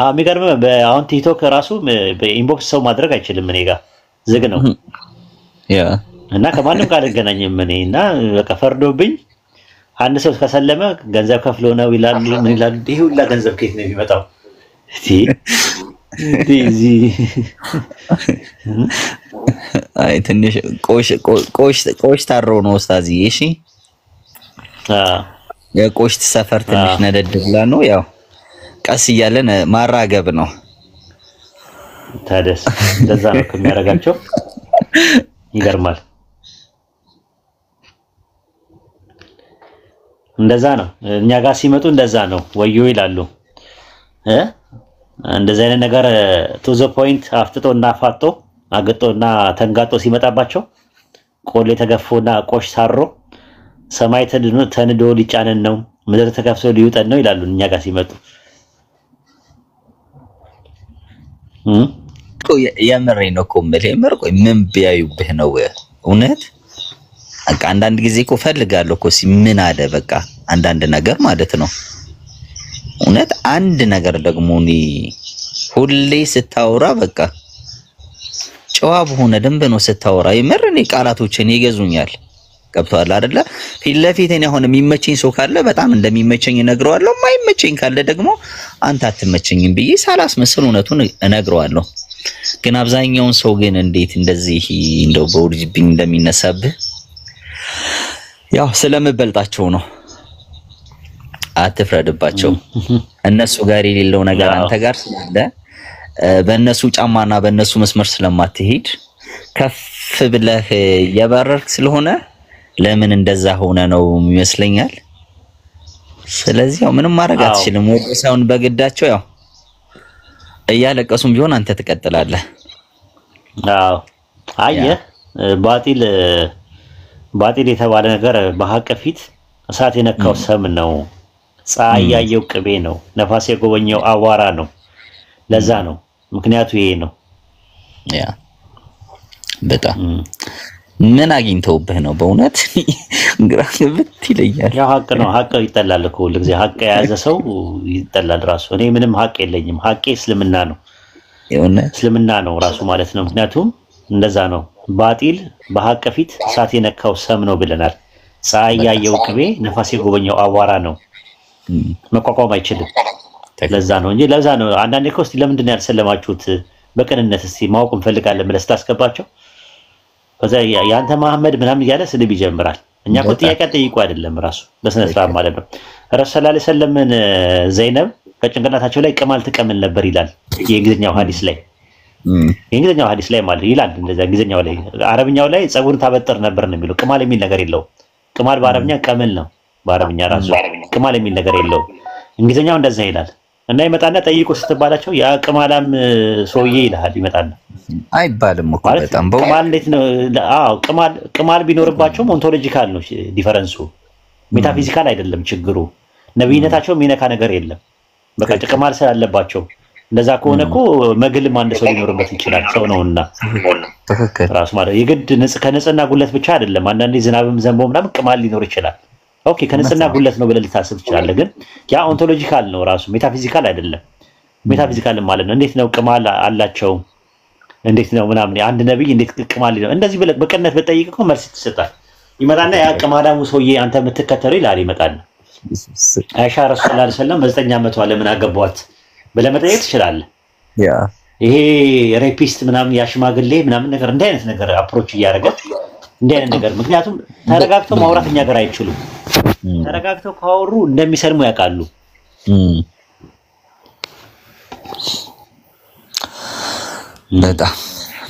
የሚገርምህ አሁን ቲክቶክ ራሱ በኢንቦክስ ሰው ማድረግ አይችልም። እኔ ጋር ዝግ ነው እና ከማንም ጋር አልገናኝም እኔ። እና በቃ ፈርዶብኝ አንድ ሰው ከሰለመ ገንዘብ ከፍሎ ነው ይላሉ። ምን ይላሉ? ይሄ ሁላ ገንዘብ ከየት ነው የሚመጣው? አይ ትንሽ ቆሽ ታሮ ነው ኡስታዝዬ። እሺ የቆሽት ሰፈር ትንሽ ነደድ ብላ ነው። ያው ቀስ እያለን ማራገብ ነው። ታደስ እንደዛ ነው ከሚያረጋቸው። ይገርማል። እንደዛ ነው እኛ ጋር ሲመጡ እንደዛ ነው ወዮ ይላሉ። እንደዛ አይነት ነገር ቱ ዘ ፖይንት አፍጥጦና ፋጦ አገጦና ተንጋጦ ሲመጣባቸው ቆሌ ተገፎና ቆሽ ታሮ ሰማይ ተንዶ ሊጫነን ነው፣ ምድር ተከፍቶ ሊውጠን ነው ይላሉ እኛ ጋር ሲመጡ። የምሬ ነው እኮ የምር። ቆይ ምን ቢያዩብህ ነው እውነት? በቃ አንዳንድ ጊዜ እኮ ፈልጋለሁ እኮ ምን አለ በቃ አንዳንድ ነገር ማለት ነው። እውነት አንድ ነገር ደግሞ እኔ ሁሌ ስታወራ በቃ ጨዋ በሆነ ደንብ ነው ስታወራ ይመር እኔ ቃላቶችን ይገዙኛል ገብቷል አይደለ ፊት ለፊት እኔ አሁን የሚመቸኝ ሰው ካለ በጣም እንደሚመቸኝ እነግረዋለሁ ማይመቸኝ ካለ ደግሞ አንተ አትመቸኝም ብዬ ሳላስመስል እውነቱን እነግረዋለሁ ግን አብዛኛውን ሰው ግን እንዴት እንደዚህ እንደው በውርጅብኝ እንደሚነሳብህ ያው ስለምበልጣቸው ነው አትፍረድባቸው እነሱ ጋር የሌለው ነገር አንተ ጋር ስላለ በእነሱ ጫማና በእነሱ መስመር ስለማትሄድ ከፍ ብለህ የበረርክ ስለሆነ ለምን እንደዛ ሆነ ነው ይመስለኛል ስለዚህ ያው ምንም ማድረግ አትችልም ወደ ሰውን በግዳቸው ያው እያለቀሱም ቢሆን አንተ ትቀጥላለህ አዎ አየህ ባጢል የተባለ ነገር በሐቅ ፊት እሳት የነካው ሰም ነው ፀሐይ ያየው ቅቤ ነው ነፋስ የጎበኘው አዋራ ነው ለዛ ነው ምክንያቱ ይሄ ነው ያ በጣም ምን አግኝተውብህ ነው በእውነት ግራ ግብት ይለኛል ያ ሐቅ ነው ሐቅ ይጠላል እኮ ለዚህ ሐቅ የያዘ ሰው ይጠላል ራሱ እኔ ምንም ሐቅ የለኝም ሐቄ እስልምና ነው እስልምና ነው ራሱ ማለት ነው ምክንያቱም እንደዛ ነው ባጢል በሐቅ ፊት እሳት የነካው ሰም ነው ብለናል ፀሐይ ያየው ቅቤ ነፋስ የጎበኘው አዋራ ነው መቋቋም አይችልም ለዛ ነው እንጂ ለዛ ነው አንዳንዴ እኮ እስቲ ለምንድን ነው ያልሰለማችሁት በቅንነት እስቲ ማወቅ እንፈልጋለን ብለህ ስታስገባቸው ከዛ ያንተ መሐመድ ምናምን ያለ ስድብ ይጀምራል እኛ እኮ ጥያቄ ጠይቁ አይደለም ራሱ በስነ ስርዓት ማለት ነው ረሱል ሰለላሁ ዐለይሂ ወሰለም ዘይነብ ከጭንቅላታቸው ላይ ቅማል ትቀምል ነበር ይላል የእንግሊዝኛው ሐዲስ ላይ ማለት ይላል እንደዛ እንግሊዝኛው ላይ አረብኛው ላይ ጸጉርን ታበጥር ነበር ነው የሚለው ቅማል የሚል ነገር የለው ቅማል በአረብኛ ቀመል ነው በአረብኛ ራሱ ቅማል የሚል ነገር የለው እንግሊዝኛው እንደዛ ይላል እና ይመጣና ጠይቁ ስትባላቸው ያ ቅማላም ሶዬ ይላል ይመጣና አይባልም እኮ በጣም ቅማል እንዴት ነው አዎ ቅማል ቢኖርባቸው ኦንቶሎጂካል ነው ዲፈረንሱ ሜታፊዚካል አይደለም ችግሩ ነብይነታቸው የሚነካ ነገር የለም በቃ ቅማል ስላለባቸው እንደዛ ከሆነ እኮ መግልም አንድ ሰው ሊኖርበት ይችላል ሰው ነውና ተፈከረ ራስ ማለት የግድ ከንጽህና ጉለት ብቻ አይደለም አንዳንዴ ዝናብም ዘንቦ ምናምን ቅማል ሊኖር ይችላል ኦኬ ከንጽህና ጉለት ነው ብለህ ልታስብ ትችላለህ ግን ያ ኦንቶሎጂካል ነው ራሱ ሜታፊዚካል አይደለም ሜታፊዚካል ማለት ነው እንዴት ነው ቅማል አላቸው እንዴት ነው ምናምን አንድ ነብይ እንዴት ቅማል ነው እንደዚህ ብለህ በቀነት በጠይቀው መልስ ትሰጣለህ ይመጣና ያ ቅማላሙ ሰውዬ አንተ የምትከተለው ይላል ይመጣና አይሻ ረሱል ሰለላሁ ዐለይሂ ወሰለም 9 ዓመቷ ለምን አገቧት ብለህ መጠየቅ ትችላለህ ያ ይሄ ሬፒስት ምናምን ያሽማግሌ ምናምን ነገር እንደ አይነት ነገር አፕሮች እያደረገ እንደ አይነት ነገር ምክንያቱም ተረጋግተው ማውራት እኛ ጋር አይችሉም ተረጋግተው ካወሩ እንደሚሰልሙ ያውቃሉ በጣም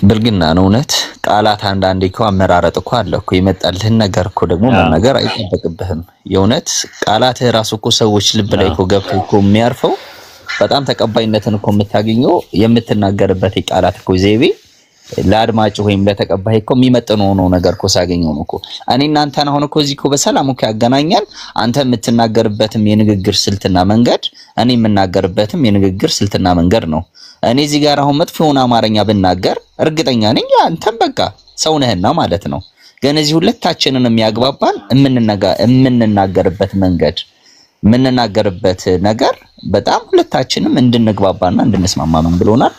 ብልግና ነው እውነት ቃላት አንዳንዴ እኮ አመራረጥ እኮ አለ እኮ የመጣልህን ነገር እኮ ደግሞ መናገር አይጠበቅብህም የእውነት ቃላት ራሱ እኮ ሰዎች ልብ ላይ እኮ ገብቶ እኮ የሚያርፈው በጣም ተቀባይነትን እኮ የምታገኘው የምትናገርበት የቃላት እኮ ዘይቤ ለአድማጭ ወይም ለተቀባይ እኮ የሚመጥነው ነው ነገር እኮ ሳገኘው ነው እኮ እኔ እናንተን አሁን እኮ እዚህ እኮ በሰላም እኮ ያገናኛል አንተ የምትናገርበትም የንግግር ስልትና መንገድ እኔ የምናገርበትም የንግግር ስልትና መንገድ ነው እኔ እዚህ ጋር አሁን መጥፎ የሆነ አማርኛ ብናገር እርግጠኛ ነኝ አንተም በቃ ሰው ነህና ማለት ነው ግን እዚህ ሁለታችንን የሚያግባባን የምንናገርበት መንገድ የምንናገርበት ነገር በጣም ሁለታችንም እንድንግባባና እንድንስማማ ምን ብሎናል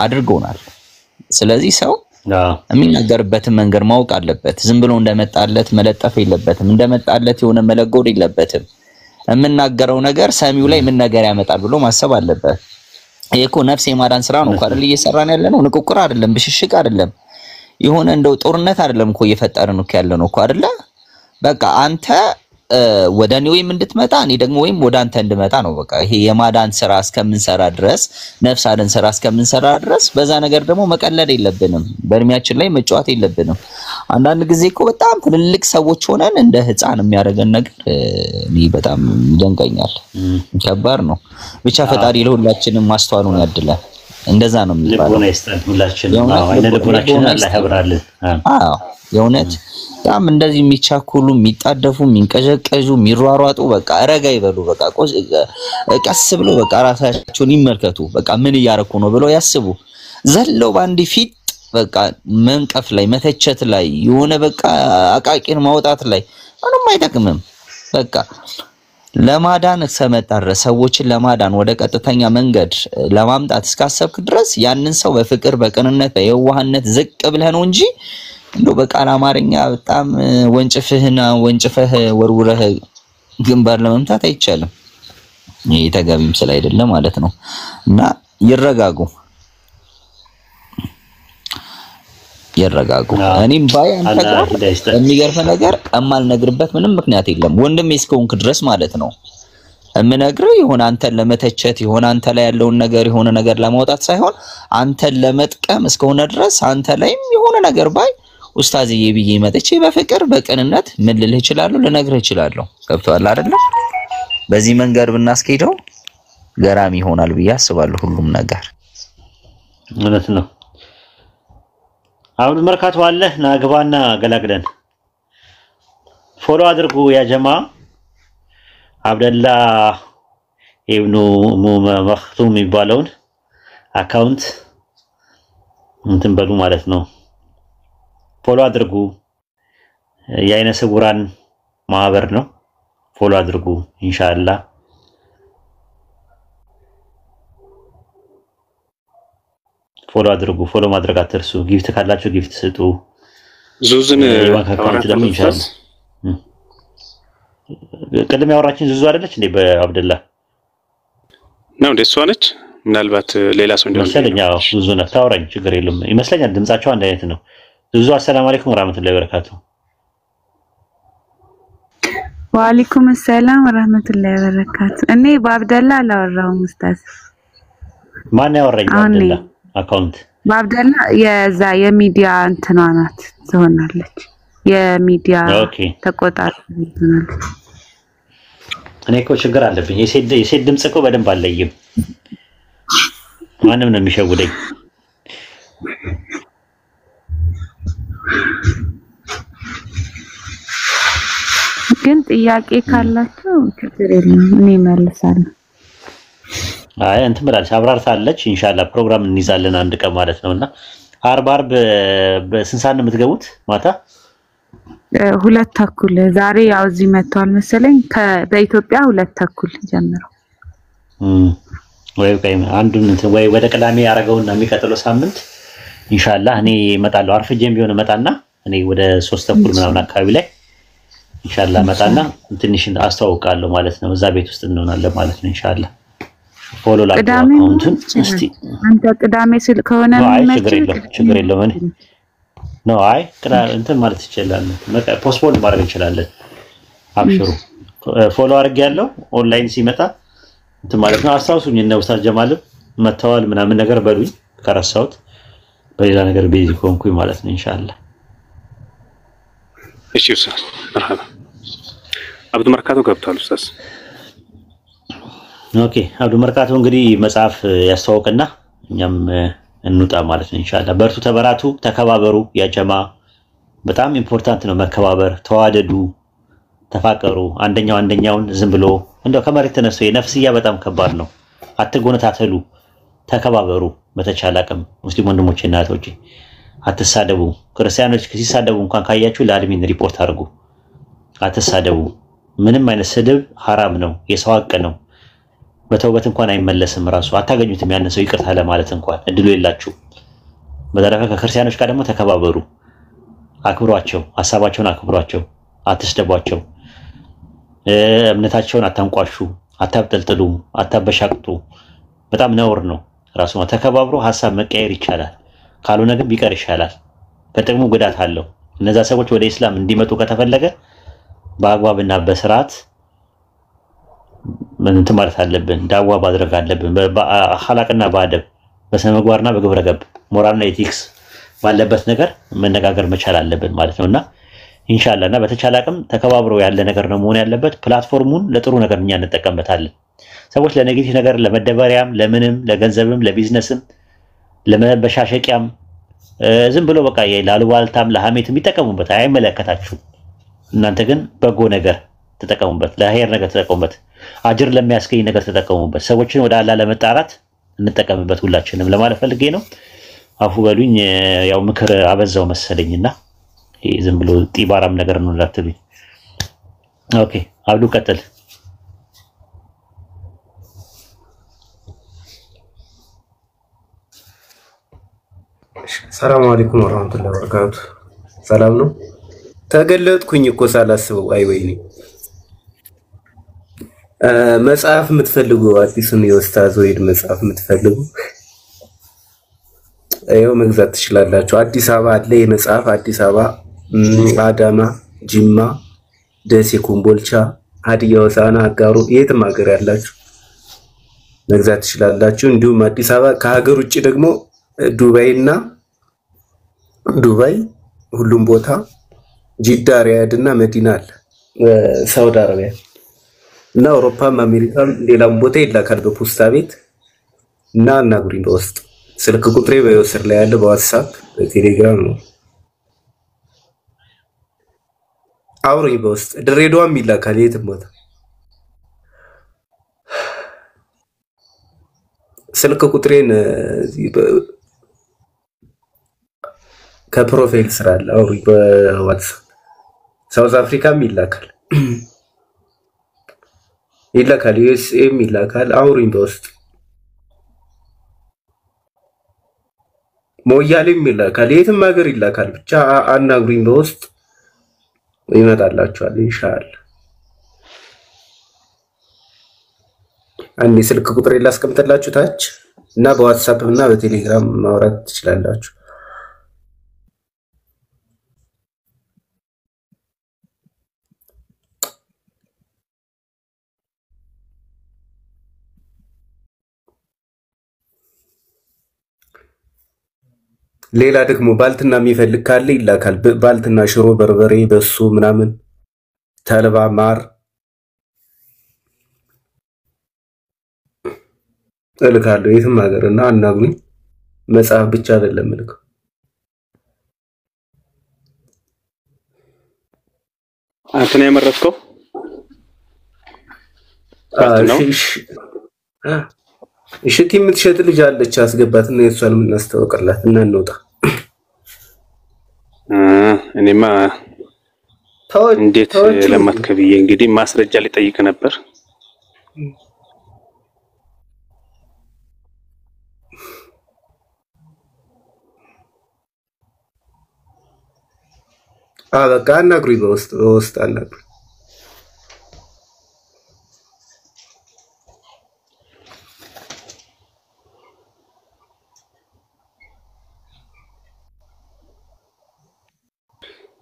አድርጎናል ስለዚህ ሰው የሚናገርበትን መንገድ ማወቅ አለበት ዝም ብሎ እንደመጣለት መለጠፍ የለበትም እንደመጣለት የሆነ መለጎድ የለበትም የምናገረው ነገር ሰሚው ላይ ምን ነገር ያመጣል ብሎ ማሰብ አለበት ይሄኮ ነፍስ የማዳን ስራ ነው አይደል እየሰራን ያለነው ንቁቁር አይደለም ብሽሽቅ አይደለም የሆነ እንደው ጦርነት አይደለም እኮ እየፈጠርን ነው ያለነው እኮ አይደለ በቃ አንተ ወደ እኔ ወይም እንድትመጣ እኔ ደግሞ ወይም ወደ አንተ እንድመጣ ነው በቃ ይሄ የማዳን ስራ እስከምንሰራ ድረስ ነፍስ አድን ስራ እስከምንሰራ ድረስ በዛ ነገር ደግሞ መቀለድ የለብንም በእድሜያችን ላይ መጫወት የለብንም አንዳንድ ጊዜ እኮ በጣም ትልልቅ ሰዎች ሆነን እንደ ህፃን የሚያደርገን ነገር እኔ በጣም ይደንቀኛል ከባድ ነው ብቻ ፈጣሪ ለሁላችንም ማስተዋሉን ያድላል እንደዛ ነው የሚባለው ልቦና ይስጠን ሁላችንም አይነ ልቦናችን አላህ ያብራልን አዎ የእውነት በጣም እንደዚህ የሚቻኩሉ የሚጣደፉ የሚንቀዠቀዡ የሚሯሯጡ በቃ ረጋ ይበሉ በቃ ቀስ ብሎ በቃ ራሳቸውን ይመልከቱ በቃ ምን እያረኩ ነው ብለው ያስቡ ዘለው ባንዲ ፊት በቃ መንቀፍ ላይ መተቸት ላይ የሆነ በቃ አቃቂን ማውጣት ላይ ምንም አይጠቅምም በቃ ለማዳን እስከመጣረ ሰዎችን ለማዳን ወደ ቀጥተኛ መንገድ ለማምጣት እስካሰብክ ድረስ ያንን ሰው በፍቅር በቅንነት በየዋህነት ዝቅ ብለህ ነው እንጂ እንደው በቃል አማርኛ በጣም ወንጭፈህ ወርውረህ ግንባር ለመምታት አይቻልም። ይሄ ተገቢም ስላይደለ ማለት ነው። እና ይረጋጉ። እኔም ባይ አንተ ጋር የሚገርም ነገር እማልነግርበት ምንም ምክንያት የለም ወንድሜ እስከሆንክ ድረስ ማለት ነው። እምነግርህ የሆነ አንተን ለመተቸት የሆነ አንተ ላይ ያለውን ነገር የሆነ ነገር ለማውጣት ሳይሆን አንተን ለመጥቀም እስከሆነ ድረስ አንተ ላይም የሆነ ነገር ባይ ኡስታዝዬ ብዬ መጥቼ በፍቅር በቅንነት ምን ልልህ እችላለሁ ልነግርህ እችላለሁ። ገብቶሃል አይደል? በዚህ መንገድ ብናስኬደው ገራሚ ይሆናል ብዬ አስባለሁ ሁሉም ነገር። እውነት ነው። አብዱ መርካቶ አለ ናግባና ገላግለን ፎሎ አድርጉ ያ ጀማ አብደላ ኢብኑ መክቱም የሚባለውን አካውንት እንትን በሉ ማለት ነው። ፎሎ አድርጉ። የአይነ ስውራን ማህበር ነው። ፎሎ አድርጉ ኢንሻአላህ። ፎሎ አድርጉ። ፎሎ ማድረግ አትርሱ። ጊፍት ካላችሁ ጊፍት ስጡ። ዙዙን አካውንት ደግሞ ኢንሻአላህ ቀደም ያወራችን ዙዙ አይደለች እንዴ? በአብደላ ነው እንደሷ ነች። ምናልባት ሌላ ሰው እንደሆነ መሰለኝ። አዎ ዙዙ ነው። ታወራኝ ችግር የለም ይመስለኛል። ድምጻቸው አንድ አይነት ነው። ዙዙ አሰላሙ አለይኩም ወራህመቱላሂ ወበረካቱ። ወአለይኩም ሰላም ወራህመቱላሂ ወበረካቱ። እኔ በአብደላ አላወራሁም ኡስታዝ። ማን ያወራኝ? በአብደላ አካውንት በአብደላ የዛ የሚዲያ እንትኗ ናት ትሆናለች። የሚዲያ ተቆጣጣሪ ትሆናለች። እኔ እኮ ችግር አለብኝ። የሴት ድምጽ እኮ በደንብ አለይም። ማንም ነው የሚሸውደኝ። ግን ጥያቄ ካላችሁ ችግር የለም እኔ መልሳለሁ። አይ እንትን ብላለች አብራርታለች። ኢንሻአላህ ፕሮግራም እንይዛለን አንድ ቀን ማለት ነውና አርብ በስንት ሰዓት ነው የምትገቡት? ማታ 2:30 ዛሬ ያው እዚህ መጥቷል መሰለኝ በኢትዮጵያ 2:30 ጀምሮ ወይ አንዱን እንትን ወይ ወደ ቅዳሜ ያረጋውና የሚቀጥለው ሳምንት ኢንሻአላህ እኔ እመጣለሁ። አርፍጄም ቢሆን እመጣና እኔ ወደ 3:30 ምናምን አካባቢ ላይ ኢንሻአላህ እመጣና ትንሽ አስተዋውቃለሁ ማለት ነው። እዛ ቤት ውስጥ እንሆናለን ማለት ነው ኢንሻአላህ። ፎሎ ላድርግ አካውንቱን እስቲ አንተ ቅዳሜ ስል ከሆነ ችግር የለውም እኔ ነው። አይ ቅዳሜ እንትን ማለት ይችላል። ፖስትፖን ማድረግ እንችላለን። አብሽሩ። ፎሎ አድርጌያለሁ። ኦንላይን ሲመጣ እንትን ማለት ነው። አስታውሱኝ እና ኡስታዝ ጀማልም መተዋል ምናምን ነገር በሉኝ ከረሳሁት በሌላ ነገር ቢዚ ሆንኩኝ ማለት ነው ኢንሻአላህ። እሺ ኡስታዝ መርሐባ። አብዱ መርካቶ ገብቷል ኡስታዝ። ኦኬ አብዱ መርካቶ እንግዲህ መጽሐፍ ያስተዋውቅና እኛም እንውጣ ማለት ነው ኢንሻአላህ። በርቱ፣ ተበራቱ፣ ተከባበሩ። ያ ጀማ በጣም ኢምፖርታንት ነው መከባበር። ተዋደዱ፣ ተፋቀሩ። አንደኛውን ዝም ብሎ እንደው ከመሬት ተነስቶ የነፍስያ በጣም ከባድ ነው። አትጎነታተሉ፣ ተከባበሩ። በተቻለ አቅም ሙስሊም ወንድሞቼ እና እህቶቼ አትሳደቡ። ክርስቲያኖች ሲሳደቡ እንኳን ካያችሁ ለአድሚን ሪፖርት አድርጉ። አትሳደቡ። ምንም አይነት ስድብ ሐራም ነው፣ የሰው ሀቅ ነው። በተውበት እንኳን አይመለስም። ራሱ አታገኙትም ያን ሰው ይቅርታ ለማለት እንኳን እድሉ የላችሁ። በተረፈ ከክርስቲያኖች ጋር ደግሞ ተከባበሩ፣ አክብሯቸው፣ ሐሳባቸውን አክብሯቸው፣ አትስደቧቸው። እምነታቸውን አታንቋሹ፣ አታብጠልጥሉ፣ አታበሻቅጡ። በጣም ነውር ነው። ራሱ ተከባብሮ ሐሳብ መቀየር ይቻላል። ካልሆነ ግን ቢቀር ይሻላል። ከጥቅሙ ጉዳት አለው። እነዛ ሰዎች ወደ እስላም እንዲመጡ ከተፈለገ በአግባብና በስርዓት እንትን ማለት አለብን። ዳዋ ማድረግ አለብን። በአኽላቅና በአደብ በስነ ምግባርና በግብረ ገብ ሞራልና ኤቲክስ ባለበት ነገር መነጋገር መቻል አለብን ማለት ነውና ኢንሻአላህ እና በተቻለ አቅም ተከባብሮ ያለ ነገር ነው መሆን ያለበት። ፕላትፎርሙን ለጥሩ ነገር እኛ እንጠቀምበታለን። ሰዎች ለኔጌቲቭ ነገር ለመደበሪያም፣ ለምንም፣ ለገንዘብም፣ ለቢዝነስም፣ ለመበሻሸቂያም ዝም ብሎ በቃ ለአሉባልታም ለሐሜትም ይጠቀሙበት። አይመለከታችሁም። እናንተ ግን በጎ ነገር ተጠቀሙበት፣ ለኸይር ነገር ተጠቀሙበት፣ አጅር ለሚያስገኝ ነገር ተጠቀሙበት። ሰዎችን ወደ አላህ ለመጣራት እንጠቀምበት ሁላችንም ለማለት ፈልጌ ነው። አፉ በሉኝ። ያው ምክር አበዛው መሰለኝና ዝም ብሎ ጢባራም ነገር ነው እንዳትሉኝ። ኦኬ አብዱ ቀጥል። ሰላም አለይኩም ወራህመቱላሂ ወበረካቱ። ሰላም ነው። ተገለጥኩኝ እኮ ሳላስበው። አይ ወይኔ መጽሐፍ የምትፈልጉ አዲሱን የኡስታዝ ወይድ መጽሐፍ የምትፈልጉ አይው መግዛት ትችላላችሁ። አዲስ አበባ አለ የመጽሐፍ አዲስ አበባ፣ አዳማ፣ ጅማ፣ ደሴ፣ ኮምቦልቻ፣ ሀዲያ ሆሳዕና፣ አጋሮ የትም ሀገር ያላችሁ መግዛት ትችላላችሁ። እንዲሁም አዲስ አበባ ከሀገር ውጭ ደግሞ ዱባይ ሁሉም ቦታ ጂዳ፣ ሪያድ እና መዲና አለ ሳውዲ አረቢያ እና አውሮፓም አሜሪካም ሌላም ቦታ ይላካል በፖስታ ቤት እና አናግሩኝ በውስጥ ስልክ ቁጥሬ በስር ላይ ያለ በዋትስአፕ በቴሌግራም ነው። አውሩኝ በውስጥ ድሬዳዋም ይላካል የትም ቦታ ስልክ ቁጥሬን ከፕሮፋይል ስራ አለ አውሩኝ በዋትስአፕ ሳውዝ አፍሪካም ይላካል ዩኤስኤም ይላካል አውሩኝ በውስጥ ሞያሌም ይላካል የትም ሀገር ይላካል ብቻ አናግሩኝ በውስጥ ይመጣላችኋል ኢንሻአላህ። አንዴ ስልክ ቁጥሬ ላስቀምጥላችሁ ታች እና በዋትስአፕ እና በቴሌግራም ማውራት ትችላላችሁ። ሌላ ደግሞ ባልትና የሚፈልግ ካለ ይላካል። ባልትና ሽሮ፣ በርበሬ፣ በሱ ምናምን ተልባ፣ ማር እልካለሁ የትም ሀገር እና አናግሩኝ። መጽሐፍ ብቻ አይደለም እልከው። አንተ ነው የመረጥከው? እሽቲ የምትሸጥ ልጅ አለች አስገባትና የሷን እናስተዋውቅላት እና እንውጣ። እኔማ እንዴት ለማትከብዬ እንግዲህ ማስረጃ ሊጠይቅ ነበር። በቃ አናግሩኝ በውስጥ አናግሩኝ።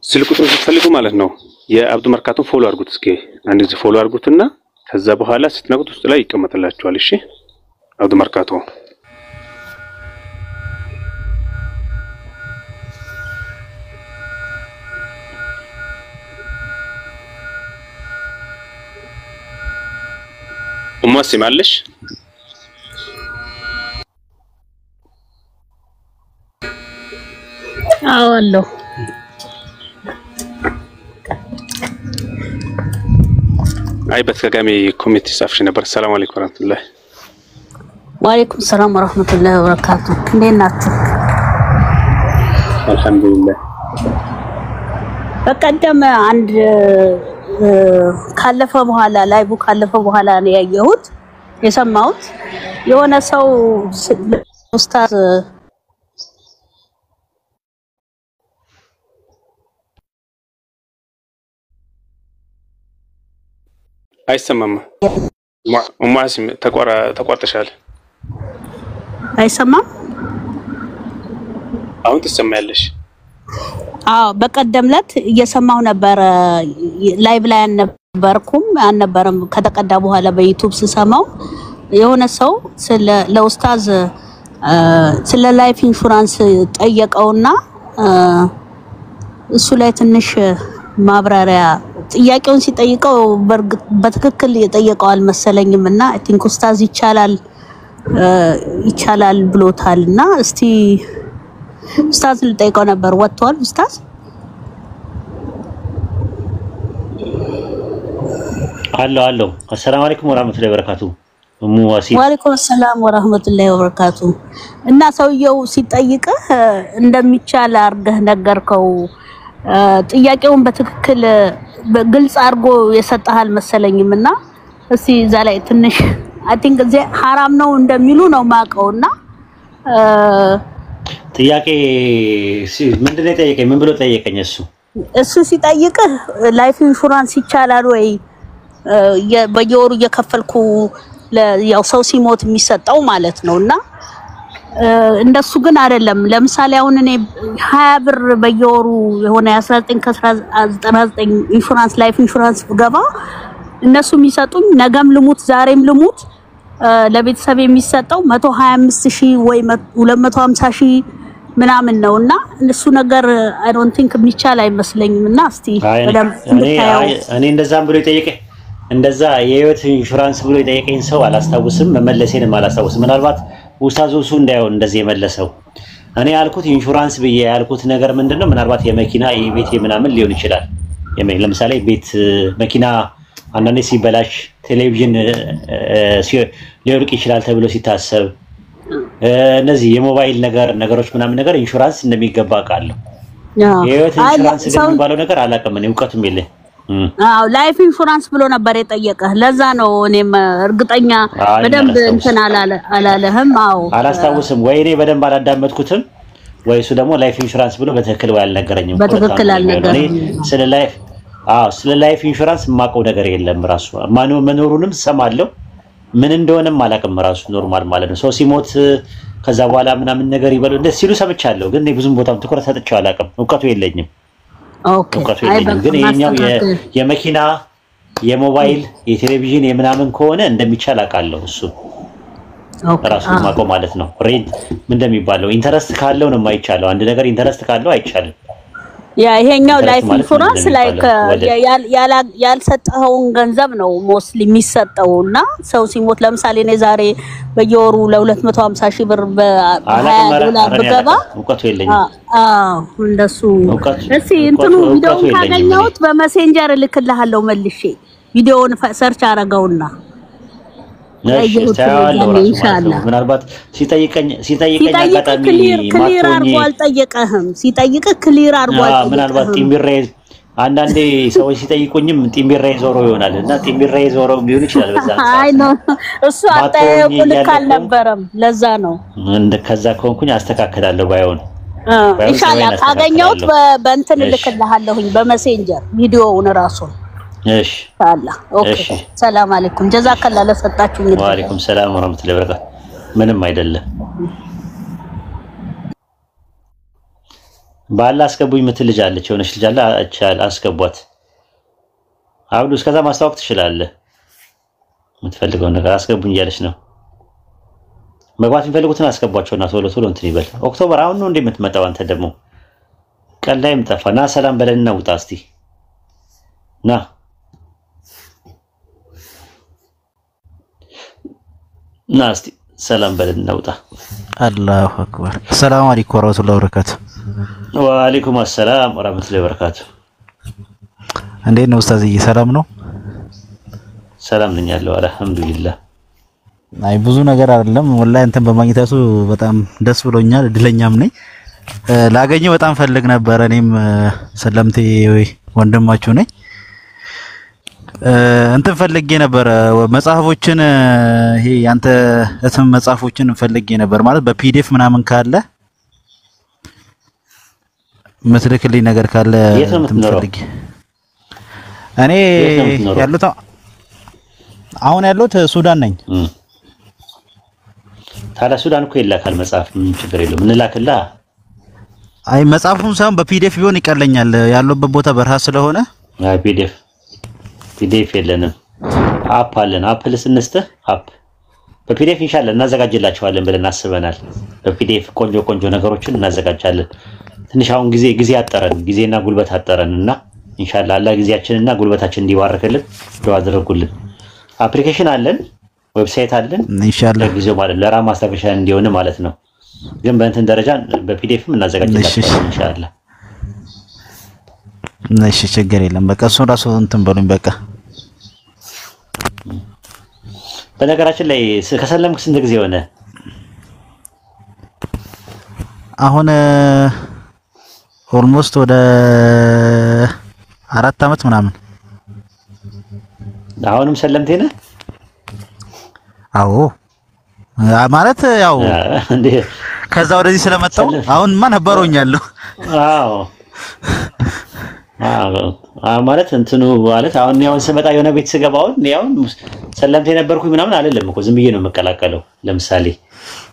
ስልክ ቁጥር ስትፈልጉ ማለት ነው የአብዱ መርካቶን ፎሎ አድርጉት። እስኪ አንድ ጊዜ ፎሎ አድርጉትና ከዛ በኋላ ስትነቁት ውስጥ ላይ ይቀመጥላችኋል። እሺ አብዱ መርካቶ ኡማሲም አለሽ? አዎ አለው። አይ በተጋጋሚ ኮሜንት ጽፍሽ ነበር። ሰላም አለይኩም ወራህመቱላህ። ወአለይኩም ሰላም ወራህመቱላሂ ወበረካቱ። እንዴት ናችሁ? አልሐምዱሊላህ። በቀደም አንድ ካለፈ በኋላ ላይቡ ካለፈ በኋላ ነው ያየሁት የሰማሁት የሆነ ሰው ኡስታዝ አይሰማም። ኡማሲም ተቋርጠሻል። አይሰማም? አሁን ትሰማያለሽ? አዎ በቀደም ለት እየሰማሁ ነበር። ላይቭ ላይ አልነበረም። ከተቀዳ በኋላ በዩቲዩብ ስሰማው የሆነ ሰው ለኡስታዝ ስለ ላይፍ ኢንሹራንስ ጠየቀውና እሱ ላይ ትንሽ ማብራሪያ ጥያቄውን ሲጠይቀው በትክክል የጠየቀው አልመሰለኝም እና አይ ቲንክ ኡስታዝ ይቻላል ብሎታልና እስቲ ኡስታዝ ልጠይቀው ነበር። ወጥቷል ኡስታዝ? አለው። አሰላሙ አለይኩም ወራህመቱላሂ ወበረካቱ። ወአለይኩም ሰላም ወራህመቱላሂ ወበረካቱ። እና ሰውየው ሲጠይቅህ እንደሚቻል አርገህ ነገርከው። ጥያቄውን በትክክል በግልጽ አርጎ የሰጠሃል መሰለኝምና እስቲ እዛ ላይ ትንሽ አይ ቲንክ እዚህ حرام ነው እንደሚሉ ነው ማቀውና ጥያቄ ምንድን ነው የጠየቀኝ? ምን ብሎ ጠየቀኝ? እሱ ሲጠይቅህ ላይፍ ኢንሹራንስ ይቻላል ወይ በየወሩ እየከፈልኩ ያው ሰው ሲሞት የሚሰጠው ማለት ነውና እንደሱ ግን አይደለም። ለምሳሌ አሁን እኔ 20 ብር በየወሩ የሆነ 19 ከ19 ኢንሹራንስ ላይፍ ኢንሹራንስ ገባ እነሱ የሚሰጡኝ ነገም ልሙት ዛሬም ልሙት ለቤተሰብ የሚሰጠው 125,000 ወይ 250,000 ምናምን ነውና እሱ ነገር አይ ዶንት ቲንክ የሚቻል አይመስለኝምና እስቲ እኔ እንደዛም ብሎ የጠየቀኝ እንደዛ የህይወት ኢንሹራንስ ብሎ የጠየቀኝ ሰው አላስታውስም፣ መመለሴንም አላስታውስም። ምናልባት ኡስታዝ እሱ እንዳይሆን እንደዚህ የመለሰው እኔ ያልኩት ኢንሹራንስ ብዬ ያልኩት ነገር ምንድነው ምናልባት የመኪና የቤት ምናምን ሊሆን ይችላል። ለምሳሌ ቤት መኪና አንዳንዴ ሲበላሽ ቴሌቪዥን ሊወድቅ ይችላል ተብሎ ሲታሰብ እነዚህ የሞባይል ነገሮች ምናምን ነገር ኢንሹራንስ እንደሚገባ ቃለሁ። የህይወት ኢንሹራንስ የሚባለው ነገር አላውቅም፣ እኔ እውቀቱም የለኝም። ላይፍ ኢንሹራንስ ብሎ ነበር የጠየቀህ። ለዛ ነው እኔም እርግጠኛ በደንብ እንትን አላለህም። አላስታውስም ወይ እኔ በደንብ አላዳመጥኩትም ወይ እሱ ደግሞ ላይፍ ኢንሹራንስ ብሎ በትክክል አልነገረኝም። በትክክል አልነገረኝም። ስለ ላይፍ ኢንሹራንስ የማውቀው ነገር የለም። ራሱ መኖሩንም ሰማለሁ ምን እንደሆነም አላውቅም። ራሱ ኖርማል ማለት ነው። ሰው ሲሞት ከዛ በኋላ ምናምን ነገር ይበሉ እንደዚህ ሲሉ ሰምቻለሁ፣ ግን እኔ ብዙም ቦታም ትኩረት ሰጥቼው አላውቅም። እውቀቱ የለኝም። ግን የኛው የመኪና የሞባይል የቴሌቪዥን የምናምን ከሆነ እንደሚቻል አውቃለሁ። እሱ ራሱ ማቆም ማለት ነው። ሬድ ምን እንደሚባለው ኢንተረስት ካለው ነው የማይቻለው። አንድ ነገር ኢንተረስት ካለው አይቻልም። ይሄኛው ላይፍ ኢንሹራንስ ላይክ ያልሰጠኸውን ገንዘብ ነው ሞስሊ የሚሰጠውና ሰው ሲሞት ለምሳሌ እኔ ዛሬ በየወሩ ለ250,000 ብር በ$20 ብገባ እውቀቱ የለኝም። እንደሱ እሺ እንትኑ ቪዲዮውን ካገኘሁት በመሴንጀር ልክልሃለሁ መልሼ ቪዲዮውን ሰርች አረጋውና ምናልባት ሲጠይቀኝ አጋጣሚ ክሊር አድርጎ አልጠየቀህም። ሲጠይቅ ክሊር አድርጎ አልጠየቀህም። ምናልባት ጢምቢሬ አንዳንዴ ሰዎች ሲጠይቁኝም ጢምቢሬ ዞሮ ይሆናል እና ጢምቢሬ ዞሮ ሊሆን ይችላል። በዛ አይ ነው እሱ አጠያየቁ ልክ አልነበረም። ለዛ ነው ከዛ ከሆንኩኝ አስተካክላለሁ። ባይሆን ኢንሻአላህ ካገኘሁት በእንትን ልክልሃለሁኝ በመሴንጀር ቪዲዮውን ራሱን እሺ አላ ኦኬ። ሰላም አለይኩም ጀዛከላህ ለሰጣችሁ። እንግዲህ ወአለይኩም ሰላም ወራህመቱላሂ ወበረካቱ። ምንም አይደለም። ባላ አስገቡኝ ምትል ልጅ አለች፣ የሆነች ልጅ አለ አስገቧት። አብዱ እስከዛ ማስተዋወቅ ትችላለህ። የምትፈልገው ነገር አስገቡኝ እያለች ነው። መግባት የሚፈልጉትን አስገቧቸውና ቶሎ ቶሎ እንትን ይበል። ኦክቶበር አሁን ነው እንደምትመጣው። አንተ ደግሞ ቀን ላይም ጠፋ። ና ሰላም በለንና ውጣ እስቲ ና ናስቲ ሰላም በልና ውጣ። አላሁ አክበር። ሰላም አለይኩም ወራህመቱላሂ ወበረካቱ። ወአለይኩም ሰላም ወራህመቱላሂ ወበረካቱ። እንዴት ነው ኡስታዝዬ? ሰላም ነው? ሰላም ነኝ ያለው አልሐምዱሊላህ። አይ ብዙ ነገር አይደለም ወላሂ እንትን በማግኘታቱ በጣም ደስ ብሎኛል። እድለኛም ነኝ። ላገኘው በጣም ፈልግ ነበር። እኔም ሰለምቴ ወንድማችሁ ነኝ። እንትን ፈልጌ ነበር መጽሐፎችን ይሄ ያንተ እትም መጽሐፎችን ፈልጌ ነበር ማለት በፒዲኤፍ ምናምን ካለ ምትልክልኝ ነገር ካለ ፈልጌ እኔ ያሉት አሁን ያሉት ሱዳን ነኝ። ታዲያ ሱዳን እኮ ይላካል መጽሐፍ፣ ምን ችግር የለውም እንላክላ። አይ መጽሐፉን ሳይሆን በፒዲኤፍ ቢሆን ይቀለኛል። ያለበት ቦታ በረሃ ስለሆነ አይ ፒዲኤፍ የለንም። አፕ አለን። አፕ ልስንስተህ አፕ በፒዲኤፍ ኢንሻአላህ እናዘጋጅላችኋለን ብለን አስበናል። በፒዲኤፍ ቆንጆ ነገሮችን እናዘጋጃለን። ትንሽ አሁን ጊዜ አጠረን፣ ጊዜና ጉልበት አጠረንና ኢንሻአላህ አላህ ጊዜያችንና ጉልበታችንን እንዲባርክልን ዱዓ አድርጉልን። አፕሊኬሽን አለን፣ ዌብሳይት አለን ኢንሻአላህ ጊዜው ማለት ለራ ማስታወሻ እንዲሆን ማለት ነው። ግን በእንትን ደረጃ በፒዲኤፍም እናዘጋጅላችኋለን ኢንሻአላህ። እሺ ችግር የለም። በቃ እሱ ራሱ እንትን በሉኝ በቃ። በነገራችን ላይ ከሰለምክ ስንት ጊዜ ሆነ? አሁን ኦልሞስት ወደ 4 አመት ምናምን። አሁንም ሰለምቴ ነህ? አዎ ማለት ያው ከዛ ወደዚህ ስለመጣው አሁንማ ነበረውኛለሁ። አዎ ማለት እንትኑ ማለት አሁን ያው ስመጣ የሆነ ቤት ስገባ አሁን ያው ሰለምቴ ነበርኩኝ ምናምን አይደለም እኮ ዝም ብዬ ነው የምቀላቀለው። ለምሳሌ